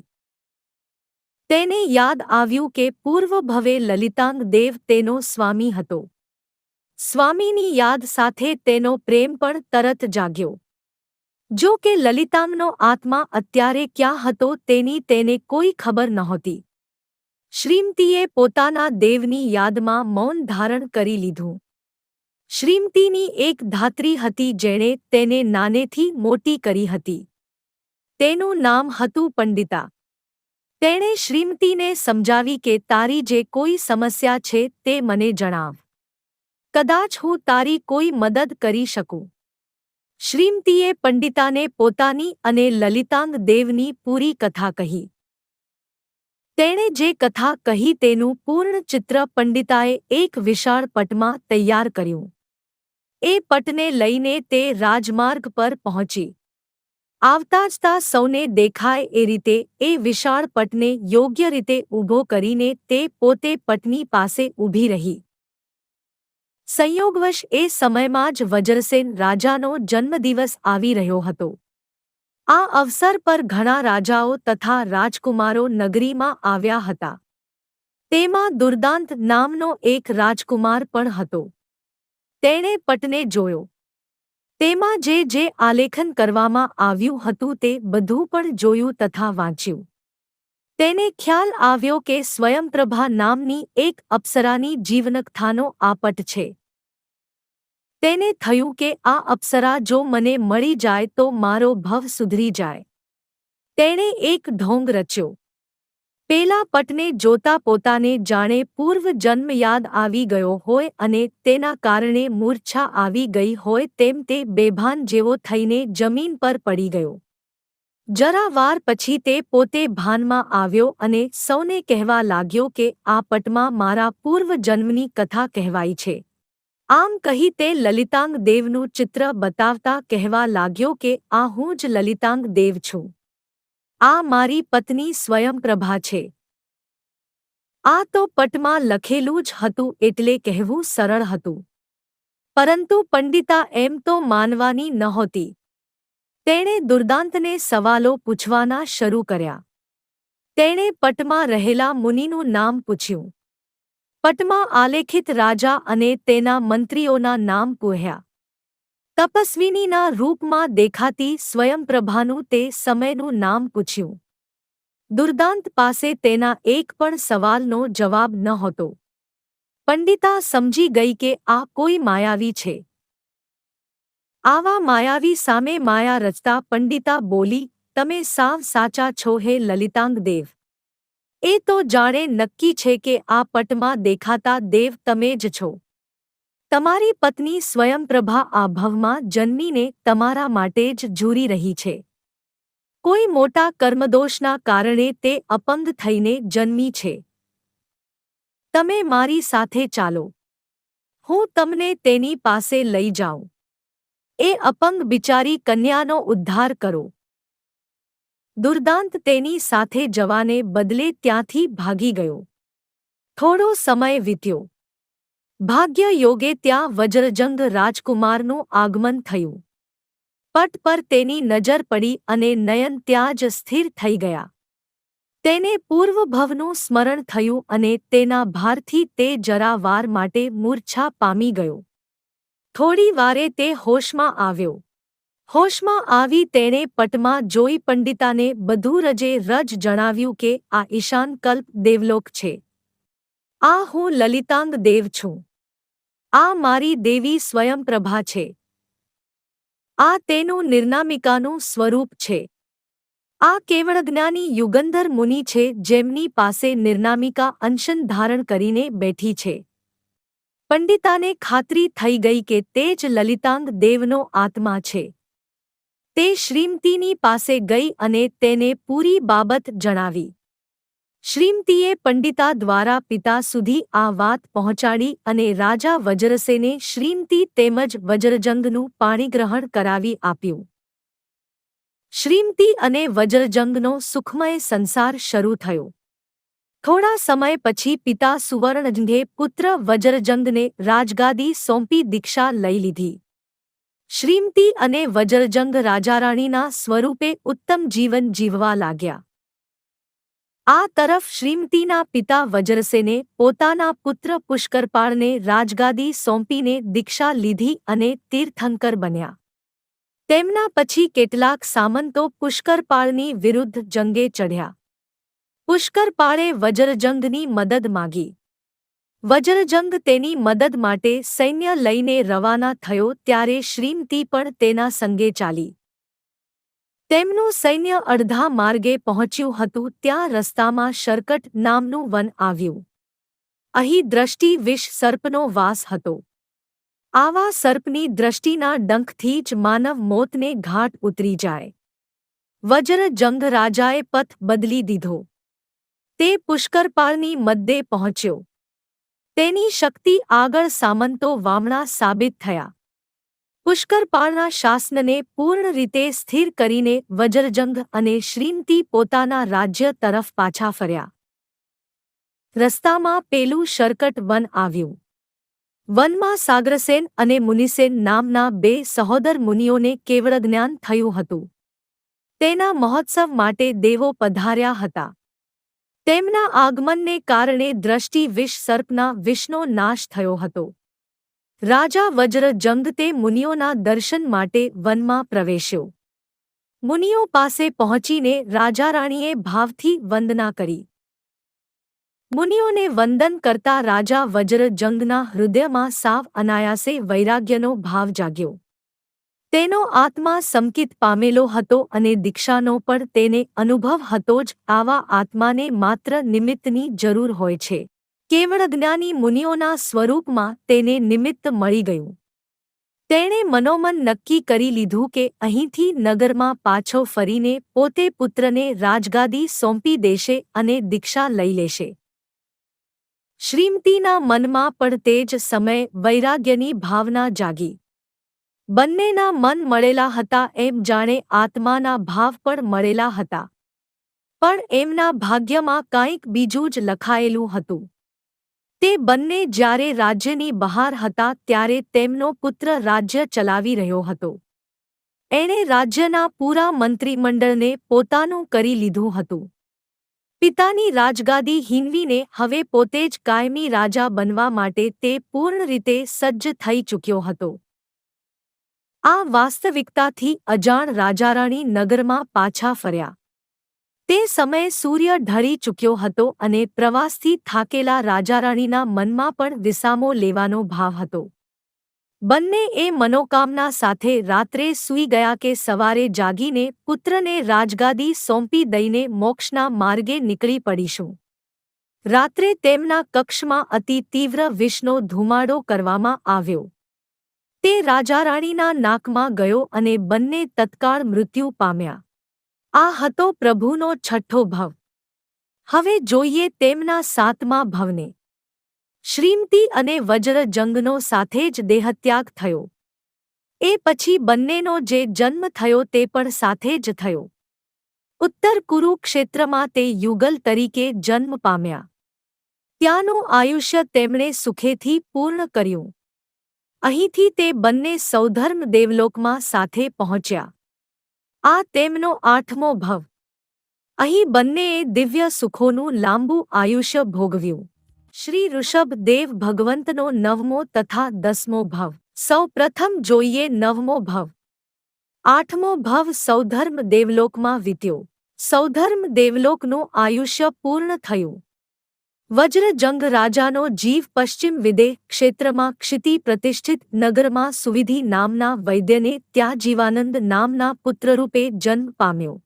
તેને યાદ આવ્યું કે પૂર્વ ભવે લલિતાંગ દેવ તેનો સ્વામી હતો. સ્વામીની યાદ સાથે તેનો પ્રેમ પણ તરત જાગ્યો. જો કે લલિતાંગનો આત્મા અત્યારે ક્યાં હતો તેની તેને કોઈ ખબર નહોતી. શ્રીમતીએ પોતાના દેવની યાદમાં મૌન ધારણ કરી લીધું. શ્રીમતીની એક ધાત્રી હતી જેણે તેને નાનેથી મોટી કરી હતી. તેનું નામ હતું પંડિતા. તેણે શ્રીમતીને સમજાવી કે તારી જે કોઈ સમસ્યા છે તે મને જણાવ. કદાચ હું તારી કોઈ મદદ કરી શકું. શ્રીમતીએ પંડિતાને પોતાની અને લલિતાંગ દેવની પૂરી કથા કહી. તેણે જે કથા કહી તેનું પૂર્ણ ચિત્ર પંડિતાએ એક વિશાળ પટમાં તૈયાર કર્યું. એ પટને લઈને તે રાજમાર્ગ પર પહોંચી. આવતા જતા સૌને દેખાય એ રીતે એ વિશાળ પટને યોગ્ય રીતે ઊભો કરીને તે પોતે પટની પાસે ઊભી રહી. સંયોગવશ એ સમયમાં જ વજ્રસેન રાજાનો જન્મદિવસ આવી રહ્યો હતો. આ અવસર પર ઘણા રાજાઓ તથા રાજકુમારો નગરીમાં આવ્યા હતા. તેમાં દુર્દાંત નામનો એક રાજકુમાર પણ હતો. તેણે પટને જોયો. તેમાં જે આલેખન કરવામાં આવ્યું હતું તે બધું પણ જોયું તથા વાંચ્યું. તેને ખ્યાલ આવ્યો કે સ્વયંપ્રભા નામની એક અપ્સરાની જીવનકથાનો આ પટ છે. તેને થયું કે આ અપ્સરા જો મને મળી જાય તો મારો ભવ સુધરી જાય. તેણે એક ઢોંગ રચ્યો. પેલા પટને જોતા પોતાને જાણે પૂર્વ જન્મ યાદ આવી ગયો હોય અને તેના કારણે મૂર્છા આવી ગઈ હોય તેમ તે બેભાન જેવો થઈને જમીન પર પડી ગયો. જરા વાર પછી તે પોતે ભાનમાં આવ્યો અને સૌને કહેવા લાગ્યો કે આ પટમાં મારા પૂર્વ જન્મની કથા કહેવાઈ છે. આમ કહી તે લલિતાંગ દેવનું ચિત્ર બતાવતા કહેવા લાગ્યો કે આ હું જ લલિતાંગ દેવ છું. આ મારી પત્ની સ્વયંપ્રભા છે. આ તો પટમાં લખેલું જ હતું એટલે કહેવું સરળ હતું. પરંતુ પંડિતા એમ તો માનવાની નહોતી. તેણે દુર્દાંતને સવાલો પૂછવાના શરૂ કર્યા. તેણે પટમાં રહેલા મુનિનું નામ પૂછ્યું. પટમાં આલેખિત રાજા અને તેના મંત્રીઓના નામ પૂછ્યા. તપસ્વીનીના રૂપમાં દેખાતી સ્વયંપ્રભાનું તે સમયનું નામ પૂછ્યું. દુર્દાંત પાસે તેના એક પણ સવાલનો જવાબ નહોતો. પંડિતા સમજી ગઈ કે આ કોઈ માયાવી છે. આવા માયાવી સામે માયા રચતા પંડિતા બોલી, તમે સાવ સાચા છો હે લલિતાંગ દેવ. એ તો જાણે નક્કી છે કે આ પટમાં દેખાતા દેવ તમે જ છો. તમારી પત્ની સ્વયંપ્રભા આ ભવમાં જન્મીને તમારા માટે જ ઝૂરી રહી છે. કોઈ મોટા કર્મદોષના કારણે તે અપંગ થઈને જન્મી છે. તમે મારી સાથે ચાલો. હું તમને તેની પાસે લઈ જાઉં. એ અપંગ બિચારી કન્યાનો ઉદ્ધાર કરો. દુર્દાંત તેની સાથે જવાને બદલે ત્યાંથી ભાગી ગયો. થોડો સમય વીત્યો. ભાગ્ય યોગે ત્યાં વજ્રજંગ રાજકુમારનું આગમન થયું. પટ પર તેની નજર પડી અને નયન ત્યાં જ સ્થિર થઈ ગયા. તેને પૂર્વભવનું સ્મરણ થયું અને તેના ભારથી તે જરા વાર માટે મૂર્છા પામી ગયો. થોડી વારે તે હોશમાં આવ્યો. હોશમાં આવી તેણે પટમાં જોઈ પંડિતાને બધું રજે રજ જણાવ્યું કે આ ઈશાન કલ્પ દેવલોક છે. આ હું લલિતાંગ દેવ છું. આ મારી દેવી સ્વયંપ્રભા છે. આ તેનું નિર્નામિકાનું સ્વરૂપ છે. આ કેવળજ્ઞાની યુગંધર મુનિ છે જેમની પાસે નિર્નામિકા અંશન ધારણ કરીને બેઠી છે. પંડિતાને ખાતરી થઈ ગઈ કે તે જ લલિતાંગ દેવનો આત્મા છે. તે શ્રીમતીની પાસે ગઈ અને તેને પૂરી બાબત જણાવી. શ્રીમતીએ પંડિતા દ્વારા પિતા સુધી આ વાત પહોંચાડી અને રાજા વજ્રસેને શ્રીમતી તેમજ વજ્રજંગનું પાણીગ્રહણ કરાવી આપ્યું. શ્રીમતી અને વજ્રજંગનો સુખમય સંસાર શરૂ થયો. થોડા સમય પછી પિતા સુવર્ણજંગે પુત્ર વજ્રજંગને રાજગાદી સોંપી દીક્ષા લઈ લીધી. શ્રીમતી અને વજ્રજંગ રાજારાણીના સ્વરૂપે ઉત્તમ જીવન જીવવા લાગ્યા. આ તરફ શ્રીમતીના પિતા વજ્રસેને પોતાના પુત્ર પુષ્કરપાળને રાજગાદી સોંપીને દીક્ષા લીધી અને તીર્થંકર બન્યા. તેમના પછી કેટલાક સામંતો પુષ્કરપાળની વિરુદ્ધ જંગે ચઢ્યા. પુષ્કરપાળે વજ્રજંગની મદદ માગી. વજ્રજંગ તેની મદદ માટે સૈન્ય લઈને રવાના થયો ત્યારે શ્રીમતી પણ તેના સંગે ચાલી. તેમનું સૈન્ય અડધા માર્ગે પહોંચ્યું હતું ત્યાં રસ્તામાં શર્કટ નામનું વન આવ્યું. અહીં દ્રષ્ટિ વિષ સર્પનો વાસ હતો. આવા સર્પની દ્રષ્ટિના ડંખથી જ માનવ મોતને ઘાટ ઉતરી જાય. વજ્રજંગ રાજાએ પથ બદલી દીધો. તે પુષ્કરપાળની મધ્યે પહોંચ્યો. તેની શક્તિ આગળ સામંતો વામણા સાબિત થયા. પુષ્કરપાળના શાસનને પૂર્ણ રીતે સ્થિર કરીને વજ્રજંગ અને શ્રીમતી પોતાના રાજ્ય તરફ પાછા ફર્યા. રસ્તામાં પેલું શર્કટ વન આવ્યું. વનમાં સાગ્રસેન અને મુનિસેન નામના બે સહોદર મુનિઓને કેવળજ્ઞાન થયું હતું. તેના મહોત્સવ માટે દેવો પધાર્યા હતા. તેમના આગમનને કારણે દ્રષ્ટિ વિષ સર્પના વિષનો નાશ થયો હતો. રાજા વજ્રજંગ તે મુનિઓના દર્શન માટે વનમાં પ્રવેશ્યો. મુનિઓ પાસે પહોંચીને રાજારાણીએ ભાવથી વંદના કરી. મુનિઓને વંદન કરતા રાજા વજ્રજંગના હૃદયમાં સાવ અનાયાસે વૈરાગ્યનો ભાવ જાગ્યો. તેનો આત્મા સંકિત પામેલો હતો અને દીક્ષાનો પણ તેને અનુભવ હતો જ. આવા આત્માને માત્ર નિમિત્તની જરૂર હોય છે. કેવળજ્ઞાની મુનિઓના સ્વરૂપમાં તેને નિમિત્ત મળી ગયું. તેણે મનોમન નક્કી કરી લીધું કે અહીંથી નગરમાં પાછો ફરીને પોતે પુત્રને રાજગાદી સોંપી દેશે અને દીક્ષા લઈ લેશે. શ્રીમતીના મનમાં પણ તે જ સમયે વૈરાગ્યની ભાવના જાગી. બંનેના મન મળેલા હતા એમ જાણે આત્માના ભાવ પણ મળેલા હતા. પણ એમના ભાગ્યમાં કાંઈક બીજું જ લખાયેલું હતું. તે બંને જ્યારે રાજ્યની બહાર હતા ત્યારે તેમનો પુત્ર રાજ્ય ચલાવી રહ્યો હતો. એણે રાજ્યના પૂરા મંત્રીમંડળને પોતાનું કરી લીધું હતું. પિતાની રાજગાદી હીનવીને હવે પોતે જ કાયમી રાજા બનવા માટે તે પૂર્ણ રીતે સજ્જ થઈ ચૂક્યો હતો. આ વાસ્તવિકતાથી અજાણ રાજારાણી નગરમાં પાછા ફર્યા. તે સમયે સૂર્ય ઢળી ચૂક્યો હતો અને પ્રવાસથી થાકેલા રાજારાણીના મનમાં પણ વિસામો લેવાનો ભાવ હતો. બંને એ મનોકામના સાથે રાત્રે સૂઈ ગયા કે સવારે જાગીને પુત્રને રાજગાદી સોંપી દઈને મોક્ષના માર્ગે નીકળી પડીશું. રાત્રે તેમના કક્ષમાં અતિ તીવ્ર વિષનો ધુમાડો કરવામાં આવ્યો. તે રાજારાણીના નાકમાં ગયો અને બંને તત્કાળ મૃત્યુ પામ્યા. આ હતો પ્રભુનો છઠ્ઠો ભવ. હવે જોઈએ તેમના સાતમા ભવને. શ્રીમતી અને વજ્રજંગનો સાથે જ દેહત્યાગ થયો. એ પછી બંનેનો જે જન્મ થયો તે પણ સાથે જ થયો. ઉત્તર કુરુક્ષેત્રમાં તે યુગલ તરીકે જન્મ પામ્યા. ત્યાંનું આયુષ્ય તેમણે સુખેથી પૂર્ણ કર્યું. અહીંથી તે બંને સૌધર્મ દેવલોકમાં સાથે પહોંચ્યા. આ તેમનો આઠમો ભવ. અહીં બંનેએ દિવ્ય સુખોનું લાંબુ આયુષ્ય ભોગવ્યું. શ્રી ઋષભ દેવ ભગવંતનો નવમો તથા દસમો ભવ. સૌ પ્રથમ જોઈએ નવમો ભવ. આઠમો ભવ સૌધર્મ દેવલોકમાં વીત્યો. સૌધર્મ દેવલોકનું આયુષ્ય પૂર્ણ થયું. વજ્રજંગ રાજાનો જીવ પશ્ચિમ વિદેહ ક્ષેત્રમાં ક્ષિતિ પ્રતિષ્ઠિત નગરમાં સુવિધિ નામના વૈદ્યને ત્યાં જીવાનંદ નામના પુત્રરૂપે જન્મ પામ્યો.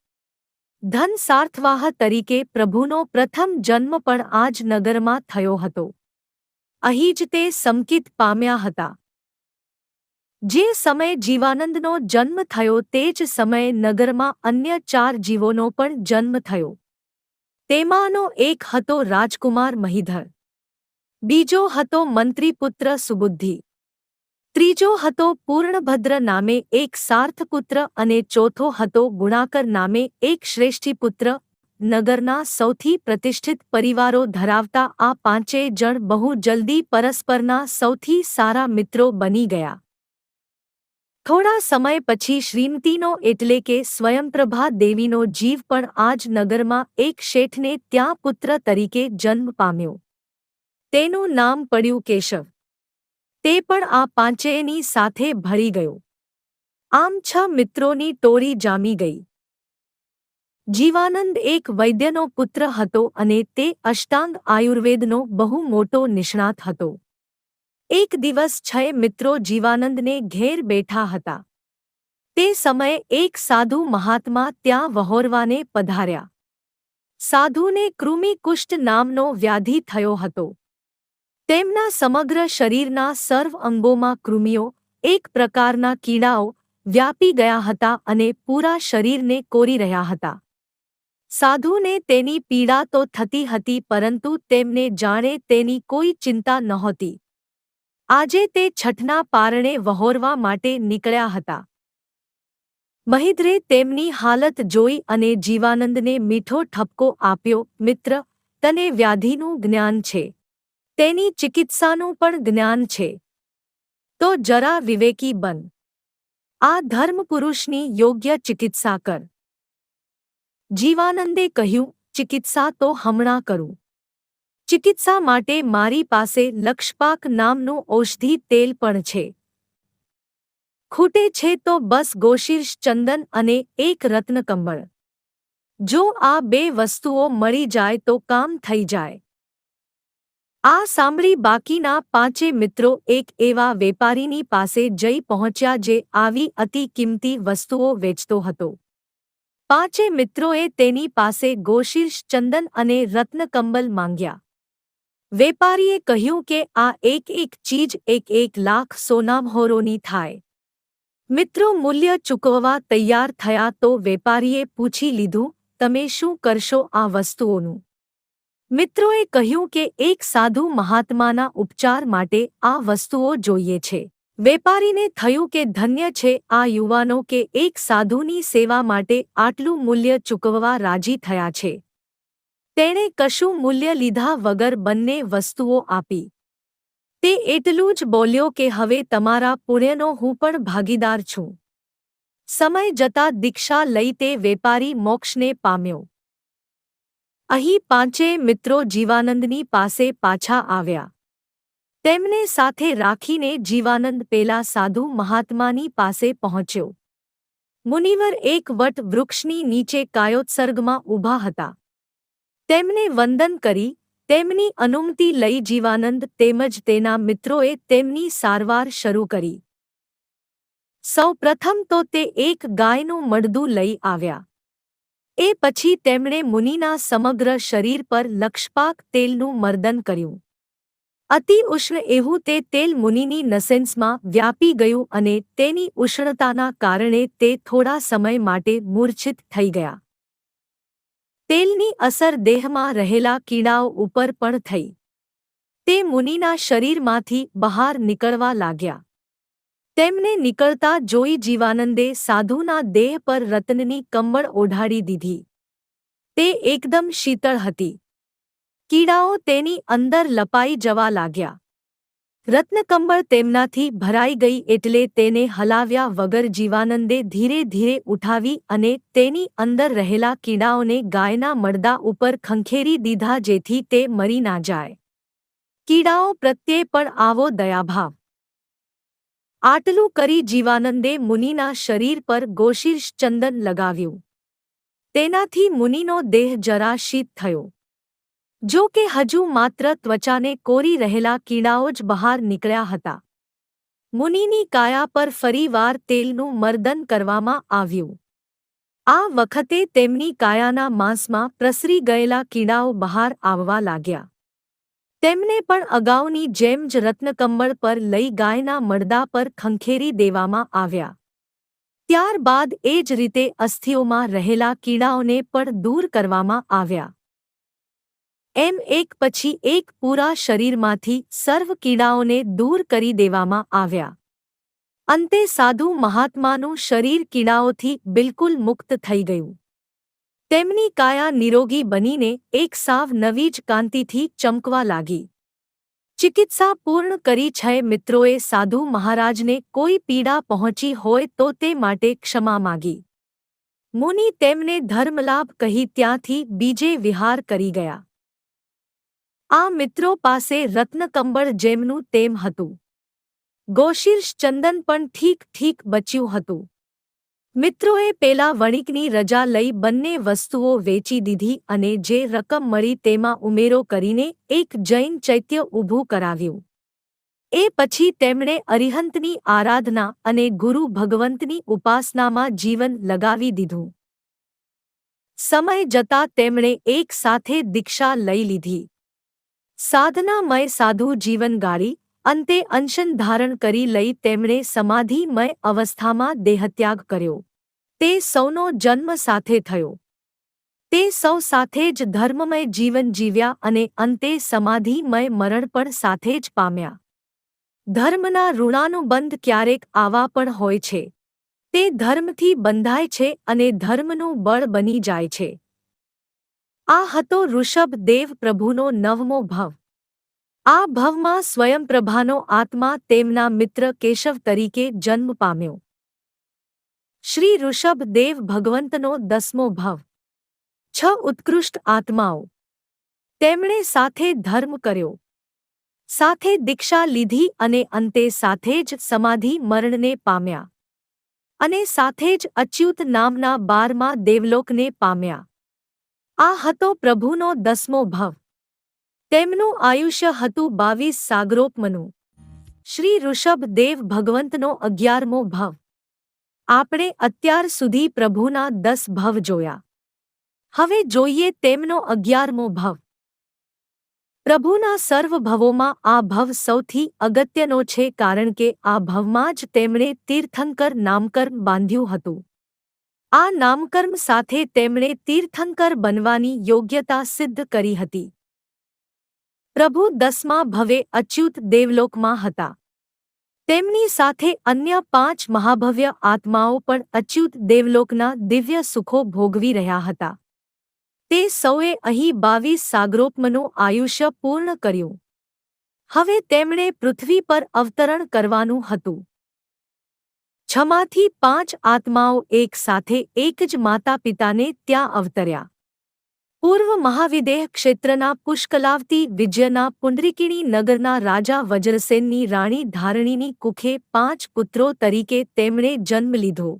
ધન સાર્થવાહ તરીકે પ્રભુનો પ્રથમ જન્મ પણ આ જ નગરમાં થયો હતો. અહીં જ તે સમકિત પામ્યા હતા. જે સમયે જીવાનંદનો જન્મ થયો તે જ સમયે નગરમાં અન્ય 4 જીવોનો પણ જન્મ થયો. તેમાંનો એક હતો રાજકુમાર મહિધર, બીજો હતો મંત્રીપુત્ર સુબુદ્ધિ, ત્રીજો હતો પૂર્ણભદ્ર નામે એક સાર્થપુત્ર અને ચોથો હતો ગુણાકર નામે એક શ્રેષ્ઠીપુત્ર. નગરના સૌથી પ્રતિષ્ઠિત પરિવારો ધરાવતા આ પાંચેય જણ બહુ જલ્દી પરસ્પરના સૌથી સારા મિત્રો બની ગયા. થોડા સમય પછી શ્રીમતીનો એટલે કે સ્વયંપ્રભા દેવીનો જીવ પણ આ જ નગરમાં એક શેઠને ત્યાં પુત્ર તરીકે જન્મ પામ્યો. તેનું નામ પડ્યું કેશવ. તે પણ આ પાંચેયની સાથે ભળી ગયો. આમ 6 મિત્રોની ટોળી જામી ગઈ. જીવાનંદ એક વૈદ્યનો પુત્ર હતો અને તે અષ્ટાંગ આયુર્વેદનો બહુ મોટો નિષ્ણાત હતો. એક દિવસ 6 મિત્રો જીવાનંદને ઘેર બેઠા હતા. તે સમયે એક સાધુ મહાત્મા ત્યાં વહોરવાને પધાર્યા. સાધુને કૃમિ કુષ્ઠ નામનો વ્યાધિ થયો હતો. તેમના સમગ્ર શરીરના સર્વ અંગોમાં કૃમિઓ, એક પ્રકારના કીડાઓ, વ્યાપી ગયા હતા અને પૂરા શરીરને કોરી રહ્યા હતા. સાધુને તેની પીડા તો થતી હતી પરંતુ તેમને જાણે તેની કોઈ ચિંતા નહોતી. આજે તે છઠના પારણે વહોરવા માટે નીકળ્યા હતા. મહિધરે તેમની હાલત જોઈ અને જીવાનંદને મીઠો ઠપકો આપ્યો. મિત્ર, તને વ્યાધિનું જ્ઞાન છે, તેની ચિકિત્સાનું પણ જ્ઞાન છે, તો જરા વિવેકી બન. આ ધર્મપુરુષની યોગ્ય ચિકિત્સા કર. જીવાનંદે કહ્યું, ચિકિત્સા તો હમણાં કરું. ચિકિત્સા માટે મારી પાસે લક્ષપાક નામનું ઔષધિ તેલ પણ છે. ખૂટે છે તો બસ ગોશીર્ષ ચંદન અને એક રત્નકંબળ. જો આ 2 વસ્તુઓ મળી જાય તો કામ થઈ જાય. આ સાંભળી બાકીના 5 મિત્રો એક એવા વેપારીની પાસે જઈ પહોંચ્યા જે આવી અતિ કિંમતી વસ્તુઓ વેચતો હતો. 5 મિત્રોએ તેની પાસે ગોશીર્ષ ચંદન અને રત્નકંબલ માંગ્યા. વેપારીએ કહ્યું કે આ એક ચીજ 1 લાખ સોનામહોરોની થાય. મિત્રો મૂલ્ય ચૂકવવા તૈયાર થયા તો વેપારીએ પૂછી લીધું, તમે શું કરશો આ વસ્તુઓનું? મિત્રોએ કહ્યું કે એક સાધુ મહાત્માના ઉપચાર માટે આ વસ્તુઓ જોઈએ છે. વેપારીને થયું કે ધન્ય છે આ યુવાનો કે એક સાધુની સેવા માટે આટલું મૂલ્ય ચૂકવવા રાજી થયા છે. તેણે કશું મૂલ્ય લીધા વગર બંને વસ્તુઓ આપી. તે એટલું જ બોલ્યો કે હવે તમારા પુણ્યનો હું પણ ભાગીદાર છું. સમય જતાં દીક્ષા લઈ તે વેપારી મોક્ષને પામ્યો. અહીં 5 મિત્રો જીવાનંદની પાસે પાછા આવ્યા. તેમને સાથે રાખીને જીવાનંદ પેલા સાધુ મહાત્માની પાસે પહોંચ્યો. મુનિવર એક વટ વૃક્ષની નીચે કાયોત્સર્ગમાં ઊભા હતા. તેમને વંદન કરી તેમની અનુમતિ લઈ જીવાનંદ તેમજ તેના મિત્રોએ તેમની સારવાર શરૂ કરી. સૌ પ્રથમ તો તે એક ગાયનું મડદું લઈ આવ્યા. એ પછી તેમણે મુનિના સમગ્ર શરીર પર લક્ષપાક તેલનું મર્દન કર્યું. અતિ ઉષ્ણ એવું તે તેલ મુનિની નસેન્સમાં વ્યાપી ગયું અને તેની ઉષ્ણતાના કારણે તે થોડા સમય માટે મૂર્છિત થઈ ગયા. તેલની અસર દેહમાં રહેલા કીડાઓ ઉપર પણ થઈ. તે મુનિના શરીરમાંથી બહાર નીકળવા લાગ્યા. તેમને નીકળતા જોઈ જીવાનંદે સાધુના દેહ પર રત્નની કંબળ ઓઢાડી દીધી. તે એકદમ શીતળ હતી. કીડાઓ તેની અંદર લપાઈ જવા લાગ્યા. રત્નકંબળ તેમનાથી ભરાઈ ગઈ એટલે તેને હલાવ્યા વગર જીવાનંદે ધીરે ધીરે ઉઠાવી અને તેની અંદર રહેલા કીડાઓને ગાયના મડદા ઉપર ખંખેરી દીધા જેથી તે મરી ના જાય. કીડાઓ પ્રત્યે પણ આવો દયાભાવ. આટલું કરી જીવાનંદે મુનિના શરીર પર ગોશીર્ષ ચંદન લગાવ્યું. તેનાથી મુનિનો દેહ જરા શીત થયો. જો કે હજુ માત્ર ત્વચાને કોરી રહેલા કીડાઓ જ બહાર નીકળ્યા હતા. મુનિની કાયા પર ફરીવાર તેલનું મર્દન કરવામાં આવ્યું. આ વખતે તેમની કાયાના માંસમાં પ્રસરી ગયેલા કીડાઓ બહાર આવવા લાગ્યા. તેમને પણ અગાઉની જેમ જ રત્નકંબળ પર લઈ ગાયના મડદા પર ખંખેરી દેવામાં આવ્યા. ત્યારબાદ એ જ રીતે અસ્થિઓમાં રહેલા કીડાઓને પણ દૂર કરવામાં આવ્યા. એમ એક પછી એક પૂરા શરીરમાંથી સર્વ કીડાઓને દૂર કરી દેવામાં આવ્યા. અંતે સાધુ મહાત્માનું શરીર કીડાઓથી બિલકુલ મુક્ત થઈ ગયું. તેમની કાયા નિરોગી બનીને એક સાવ નવી જ કાંતિથી ચમકવા લાગી. ચિકિત્સા પૂર્ણ કરી 6 મિત્રોએ સાધુ મહારાજને કોઈ પીડા પહોંચી હોય તો તે માટે ક્ષમા માગી. મુનિ તેમને ધર્મલાભ કહી ત્યાંથી બીજે વિહાર કરી ગયા. આ મિત્રો પાસે રત્નકંબળ જેમનું તેમ હતું. ગોશીર્ષ ચંદન પણ ઠીક બચ્યું હતું. મિત્રોએ પેલા વણિકની રજા લઈ બંને વસ્તુઓ વેચી દીધી અને જે રકમ મળી તેમાં ઉમેરો કરીને એક જૈન ચૈત્ય ઊભું કરાવ્યું. એ પછી તેમણે અરિહંતની આરાધના અને ગુરુ ભગવંતની ઉપાસનામાં જીવન લગાવી દીધું. સમય જતાં તેમણે એક સાથે દીક્ષા લઈ લીધી. સાધનામય સાધુ જીવન ગાળી અંતે અનશન ધારણ કરી લઈ તેમણે સમાધિમય અવસ્થામાં દેહત્યાગ કર્યો. તે સૌનો જન્મ સાથે થયો. તે સૌ સાથે જ ધર્મમય જીવન જીવ્યા અને અંતે સમાધિમય મરણ પણ સાથે જ પામ્યા. ધર્મના ઋણાનુબંધ ક્યારેક આવા પણ હોય છે. તે ધર્મથી બંધાય છે અને ધર્મનું બળ બની જાય છે. આ હતો ઋષભ દેવ પ્રભુનો 9મો ભવ. આ ભવમાં સ્વયંપ્રભાનો આત્મા તેમના મિત્ર કેશવ તરીકે જન્મ પામ્યો. શ્રી ઋષભ દેવ ભગવંતનો 10મો ભવ. 6 ઉત્કૃષ્ટ આત્માઓ. તેમણે સાથે ધર્મ કર્યો, સાથે દીક્ષા લીધી અને અંતે સાથે જ સમાધિ મરણને પામ્યા અને સાથે જ અચ્યુત નામના 12મા દેવલોકને પામ્યા. આ હતો પ્રભુનો 10મો ભવ. તેમનું આયુષ્ય હતું 22 સાગરોપમનું. શ્રી ઋષભ દેવ ભગવંતનો 11મો ભવ. આપણે અત્યાર સુધી પ્રભુના 10 ભવ જોયા. હવે જોઈએ તેમનો 11મો ભવ. પ્રભુના સર્વ ભવોમાં આ ભવ સૌથી અગત્યનો છે કારણ કે આ ભવમાં જ તેમણે તીર્થંકર નામકર્મ બાંધ્યું હતું. આ નામકર્મ સાથે તેમણે તીર્થંકર બનવાની યોગ્યતા સિદ્ધ કરી હતી. પ્રભુ 10મા ભવે અચ્યુત દેવલોકમાં હતા. તેમની સાથે અન્ય 5 મહાભવ્ય આત્માઓ પણ અચ્યુત દેવલોકના દિવ્ય સુખો ભોગવી રહ્યા હતા. તે સૌએ અહીં 22 સાગરોપમનું આયુષ્ય પૂર્ણ કર્યું. હવે તેમણે પૃથ્વી પર અવતરણ કરવાનું હતું. 6માંથી 5 આત્માઓ એક સાથે એક જ માતા પિતાને ત્યાં અવતર્યા. પૂર્વ મહાવિદેહ ક્ષેત્રના પુષ્કલાવતી વિજયના પુંડરીકિણી નગરના રાજા વજ્રસેનની રાણી ધારણીની કુખે 5 પુત્રો તરીકે તેમણે જન્મ લીધો.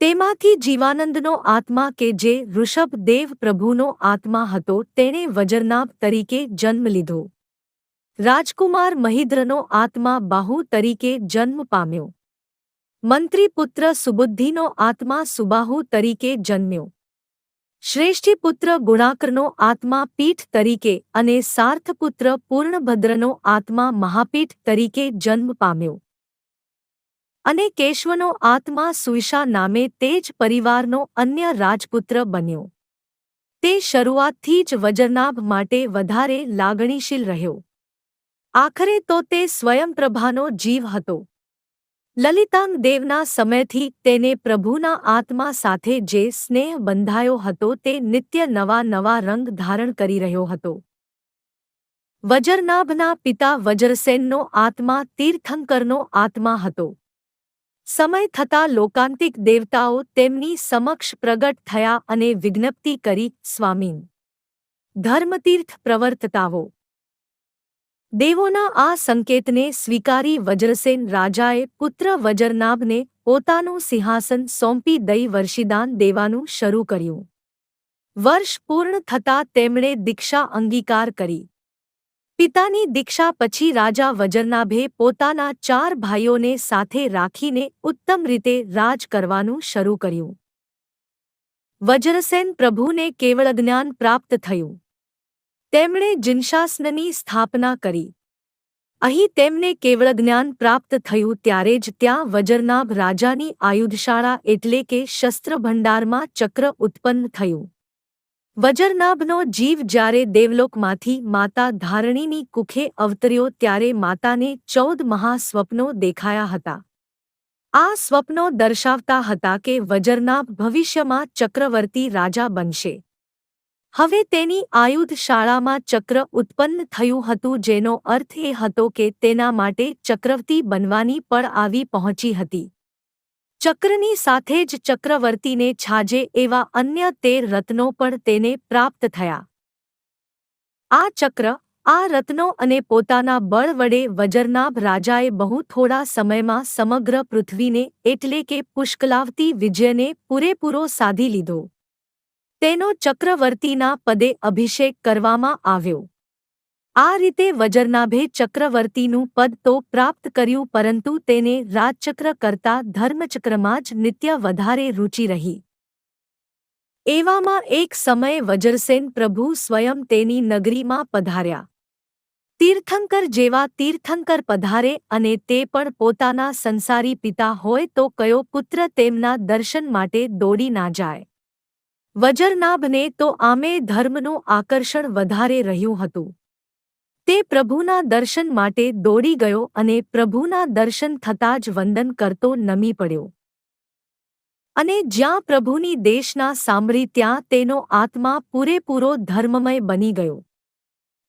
તેમાંથી જીવાનંદનો આત્મા કે જે ઋષભદેવ પ્રભુનો આત્મા હતો તેણે વજરનાભ તરીકે જન્મ લીધો. રાજકુમાર મહિદ્રનો આત્મા બાહુ તરીકે જન્મ પામ્યો. મંત્રીપુત્ર સુબુદ્ધિનો આત્મા સુબાહુ તરીકે જન્મ્યો. શ્રેષ્ઠીપુત્ર ગુણાકરનો આત્મા પીઠ તરીકે અને સાર્થપુત્ર પૂર્ણભદ્રનો આત્મા મહાપીઠ તરીકે જન્મ પામ્યો. અને કેશવનો આત્મા સુઈશા નામે તે જ પરિવારનો અન્ય રાજપુત્ર બન્યો. તે શરૂઆતથી જ વજરનાભ માટે વધારે લાગણીશીલ રહ્યો. આખરે તો તે સ્વયંપ્રભાનો જીવ હતો. લલિતાંગ દેવના સમયથી તેને પ્રભુના આત્મા સાથે જે સ્નેહ બંધાયો હતો તે નિત્ય નવા નવા રંગ ધારણ કરી રહ્યો હતો. વજરનાભના પિતા વજ્રસેનનો આત્મા તીર્થંકરનો આત્મા હતો. સમય થતાં લોકાંતિક દેવતાઓ તેમની સમક્ષ પ્રગટ થયા અને વિજ્ઞપ્તિ કરી, સ્વામીન, ધર્મતીર્થ પ્રવર્તતાવો. દેવોના આ સંકેતને સ્વીકારી વજ્રસેન રાજાએ પુત્ર વજરનાભને પોતાનું સિંહાસન સોંપી દઈ વર્ષિદાન દેવાનું શરૂ કર્યું. વર્ષ પૂર્ણ થતાં તેમણે દીક્ષા અંગીકાર કરી. પિતાની દીક્ષા પછી રાજા વજરનાભે પોતાના 4 ભાઈઓને સાથે રાખીને ઉત્તમ રીતે રાજ કરવાનું શરૂ કર્યું. વજ્રસેન પ્રભુને કેવળ જ્ઞાન પ્રાપ્ત થયું. તેમણે જિનશાસનની સ્થાપના કરી. અહીં તેમને કેવળ જ્ઞાન પ્રાપ્ત થયું ત્યારે જ ત્યાં વજરનાભ રાજાની આયુધશાળા એટલે કે શસ્ત્રભંડારમાં ચક્ર ઉત્પન્ન થયું. વજરનાભનો જીવ જ્યારે દેવલોકમાંથી માતા ધારણીની કુખે અવતર્યો ત્યારે માતાને 14 મહાસ્વપ્નો દેખાયા હતા. આ સ્વપ્નો દર્શાવતા હતા કે વજરનાભ ભવિષ્યમાં ચક્રવર્તી રાજા બનશે. હવે તેની આયુધશાળામાં ચક્ર ઉત્પન્ન થયું હતું જેનો અર્થ એ હતો કે તેના માટે ચક્રવર્તી બનવાની પળ આવી પહોંચી હતી. ચક્રની સાથે જ ચક્રવર્તીને છાજે એવા અન્ય 13 રત્નો પણ તેને પ્રાપ્ત થયા. આ ચક્ર, આ રત્નો અને પોતાના બળ વડે વજરનાભ રાજાએ બહુ થોડા સમયમાં સમગ્ર પૃથ્વીને એટલે કે પુષ્કલાવતી વિજયને પૂરેપૂરો સાધી લીધો. તેનો ચક્રવર્તીના પદે અભિષેક કરવામાં આવ્યો. આ રીતે વજરનાભે ચક્રવર્તીનું પદ તો પ્રાપ્ત કર્યું પરંતુ તેને રાજચક્ર કરતાં ધર્મચક્રમાં જ નિત્ય વધારે રુચિ રહી. એવામાં એક સમયે વજ્રસેન પ્રભુ સ્વયં તેની નગરીમાં પધાર્યા. તીર્થંકર જેવા તીર્થંકર પધારે અને તે પણ પોતાના સંસારી પિતા હોય તો કયો પુત્ર તેમના દર્શન માટે દોડી ના જાય. વજરનાભને તો આમે ધર્મનું આકર્ષણ વધારે રહ્યું હતું. તે પ્રભુના દર્શન માટે દોડી ગયો અને પ્રભુના દર્શન થતાં જ વંદન કરતો નમી પડ્યો. અને જ્યાં પ્રભુની દેશના સાંભળી ત્યાં તેનો આત્મા પૂરેપૂરો ધર્મમય બની ગયો.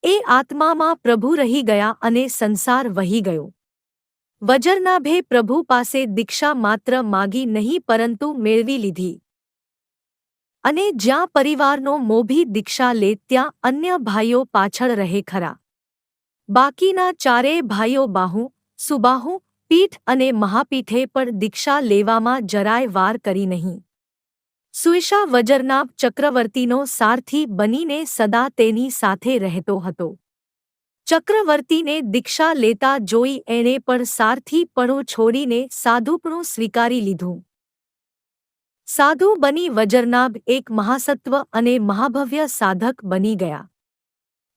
એ આત્મામાં પ્રભુ રહી ગયા અને સંસાર વહી ગયો. વજરનાભે પ્રભુ પાસે દીક્ષા માત્ર માગી નહીં પરંતુ મેળવી લીધી. અને જ્યાં પરિવારનો મોભી દીક્ષા લે ત્યાં અન્ય ભાઈઓ પાછળ રહે ખરા. બાકીના 4 ભાઈઓ બાહુ, સુબાહુ, પીઠ અને મહાપીઠે પણ દીક્ષા લેવામાં જરાય વાર કરી નહીં. સુઈશા વજરનાભ ચક્રવર્તીનો સારથી બનીને સદા તેની સાથે રહેતો હતો. ચક્રવર્તીને દીક્ષા લેતા જોઈ એણે પણ સારથીપણું છોડીને સાધુપણું સ્વીકારી લીધું. સાધુ બની વજરનાભ એક મહાસત્વ અને મહાભવ્ય સાધક બની ગયા.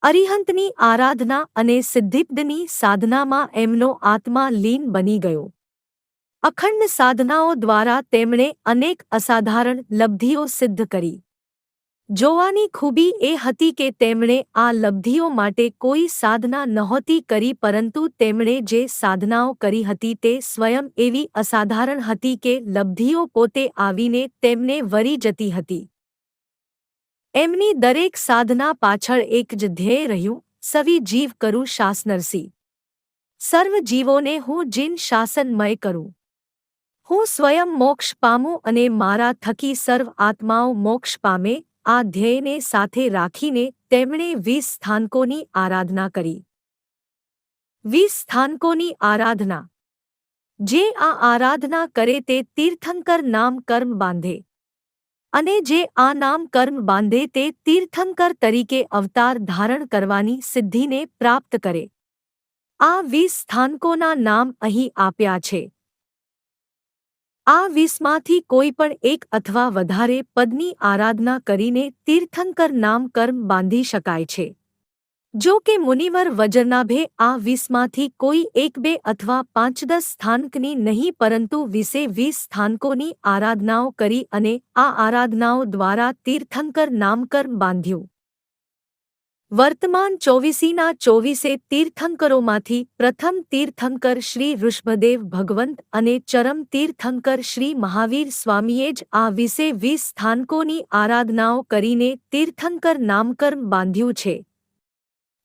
અરિહંતની આરાધના અને સિદ્ધિપદની સાધનામાં એમનો આત્મા લીન બની ગયો. અખંડ સાધનાઓ દ્વારા તેમણે અનેક અસાધારણ લબ્ધિઓ સિદ્ધ કરી. જોવાની ખૂબી એ હતી કે તેમણે આ લબ્ધિઓ માટે કોઈ સાધના નહોતી કરી પરંતુ તેમણે જે સાધનાઓ કરી હતી તે સ્વયં એવી અસાધારણ હતી કે લબ્ધિઓ પોતે આવીને તેમને વરી જતી હતી. એમની દરેક સાધના પાછળ એક જ ધ્યેય રહ્યું, સવી જીવ કરું શાસનરસી. સર્વ જીવોને હું જીન શાસનમય કરું. હું સ્વયં મોક્ષ પામું અને મારા થકી સર્વ આત્માઓ મોક્ષ પામે. આ ધ્યેયને સાથે રાખીને તેમણે 20 સ્થાનકોની આરાધના કરી. 20 સ્થાનકોની આરાધના. જે આ આરાધના કરે તે તીર્થંકર નામ કર્મ બાંધે, અને જે આ નામ કર્મ બાંધે તે તીર્થંકર તરીકે અવતાર ધારણ કરવાની સિદ્ધિને પ્રાપ્ત કરે. આ 20 સ્થાનકોના નામ અહીં આપ્યા છે. આ 20માંથી કોઈ પણ એક અથવા વધારે પદની આરાધના કરીને તીર્થંકર નામ કર્મ બાંધી શકાય છે. જો કે મુનિવર વજ્રનાભે આ 20માંથી કોઈ 1, 2 અથવા 5, 10 સ્થાનકની નહીં પરંતુ 20 સ્થાનકોની આરાધનાઓ કરી અને આ આરાધનાઓ દ્વારા તીર્થંકર નામકર્મ બાંધ્યું. વર્તમાન 24ના 24 તીર્થંકરોમાંથી પ્રથમ તીર્થંકર શ્રી ઋષભદેવ ભગવંત અને ચરમ તીર્થંકર શ્રી મહાવીર સ્વામીએ જ આ 20 સ્થાનકોની આરાધનાઓ કરીને તીર્થંકર નામકર્મ બાંધ્યું છે.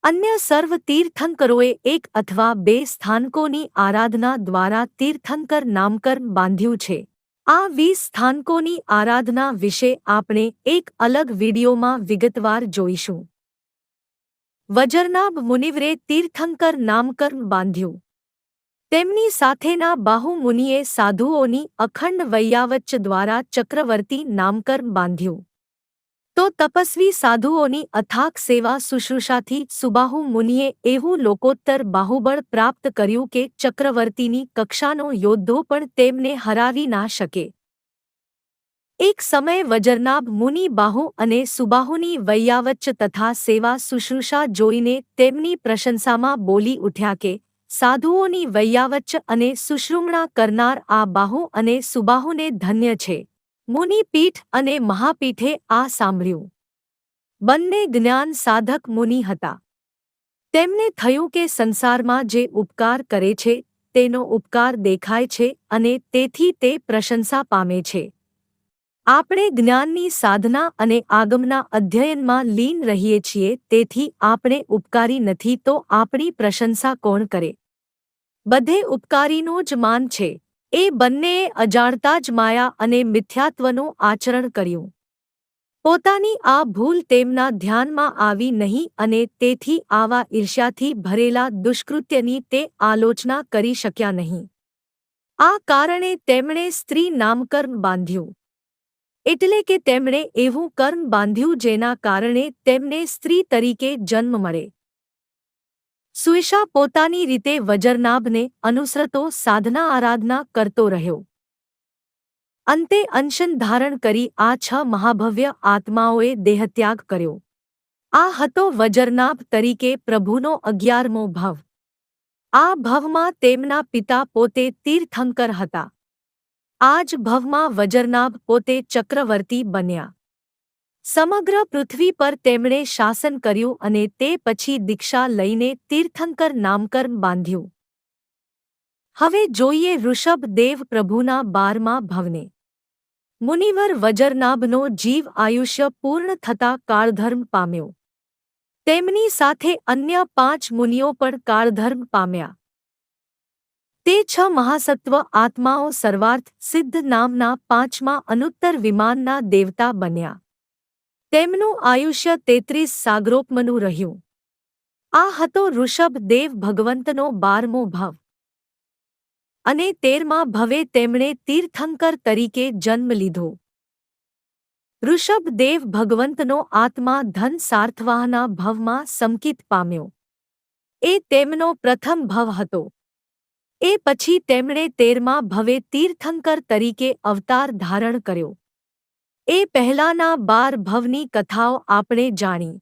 અન્ય સર્વ તીર્થંકરોએ 1 અથવા 2 સ્થાનકોની આરાધના દ્વારા તીર્થંકર નામકર્મ બાંધ્યું છે. આ 20 સ્થાનકોની આરાધના વિશે આપણે એક અલગ વિડીયોમાં વિગતવાર જોઈશું. વજ્રનાભ મુનિવરે તીર્થંકર નામકર્મ બાંધ્યું. તેમની સાથેના બાહુ મુનિએ સાધુઓની અખંડ વૈયાવચ્ચ દ્વારા ચક્રવર્તી નામકર્મ બાંધ્યું. તો તપસ્વી સાધુઓની અથાક સેવા શુશ્રૂષાથી સુબાહુ મુનિએ એવું લોકોત્તર બાહુબળ પ્રાપ્ત કર્યું કે ચક્રવર્તીની કક્ષાનો યોદ્ધો પણ તેમને હરાવી ના શકે. એક સમયે વજ્રનાભ મુનિ બાહુ અને સુબાહુની વૈયાવચ્ચ તથા સેવા શુશ્રૂષા જોઈને તેમની પ્રશંસામાં બોલી ઉઠ્યા કે સાધુઓની વૈયાવચ્ચ અને શુશ્રૂષા કરનાર આ બાહુ અને સુબાહુને ધન્ય છે. મુનિ પીઠ અને મહાપીઠે આ સાંભળ્યું. બંને જ્ઞાન સાધક મુનિ હતા. તેમને થયું કે સંસારમાં જે ઉપકાર કરે છે તેનો ઉપકાર દેખાય છે અને તેથી તે પ્રશંસા પામે છે. આપણે જ્ઞાનની સાધના અને આગમના અધ્યયનમાં લીન રહીએ છીએ તેથી આપણે ઉપકારી નથી તો આપણી પ્રશંસા કોણ કરે? બધે ઉપકારીનું જ માન છે. એ બંનેએ અજાણતા જ માયા અને મિથ્યાત્વનું આચરણ કર્યું. પોતાની આ ભૂલ તેમના ધ્યાનમાં આવી નહીં અને તેથી આવા ઈર્ષ્યાથી ભરેલા દુષ્કૃત્યની તે આલોચના કરી શક્યા નહીં. આ કારણે તેમણે સ્ત્રી નામકર્મ બાંધ્યું. એટલે કે તેમણે એવું કર્મ બાંધ્યું જેના કારણે તેમને સ્ત્રી તરીકે જન્મ મળે. સુઈશા પોતાની રીતે વજ્રનાભને અનુસરતો સાધના આરાધના કરતો રહ્યો. અંતે અંશન ધારણ કરી આ 6 મહાભવ્ય આત્માઓએ દેહત્યાગ કર્યો. આ હતો વજ્રનાભ તરીકે પ્રભુનો 11મો ભવ. આ ભવમાં તેમના પિતા પોતે તીર્થંકર હતા. આ જ ભવમાં વજ્રનાભ પોતે ચક્રવર્તી બન્યા. સમગ્ર પૃથ્વી પર તેમણે શાસન કર્યું અને તે પછી દીક્ષા લઈને તીર્થંકર નામકર્મ બાંધ્યું. હવે જોઈએ ઋષભદેવ પ્રભુના 12મા ભવને. મુનિવર વજ્રનાભનો જીવ આયુષ્ય પૂર્ણ થતા કાળધર્મ પામ્યો. તેમની સાથે અન્ય 5 મુનિઓ પણ કાળધર્મ પામ્યા. તે 6 મહાસત્વ આત્માઓ સર્વાર્થ સિદ્ધ નામના 5મા અનુત્તર વિમાનના દેવતા બન્યા. તેમનું આયુષ્ય 33 સાગરોપમનું રહ્યું. આ હતો ઋષભદેવ ભગવંતનો 12મો ભવ. અને 13મા ભવે તેમણે તીર્થંકર તરીકે જન્મ લીધો. ઋષભદેવ ભગવંતનો આત્મા ધન સાર્થવાહના ભવમાં સંકિત પામ્યો. એ તેમનો પ્રથમ ભવ હતો. એ પછી તેમણે 13મા ભવે તીર્થંકર તરીકે અવતાર ધારણ કર્યો. એ પહેલાના 12 ભવની કથાઓ આપણે જાણી.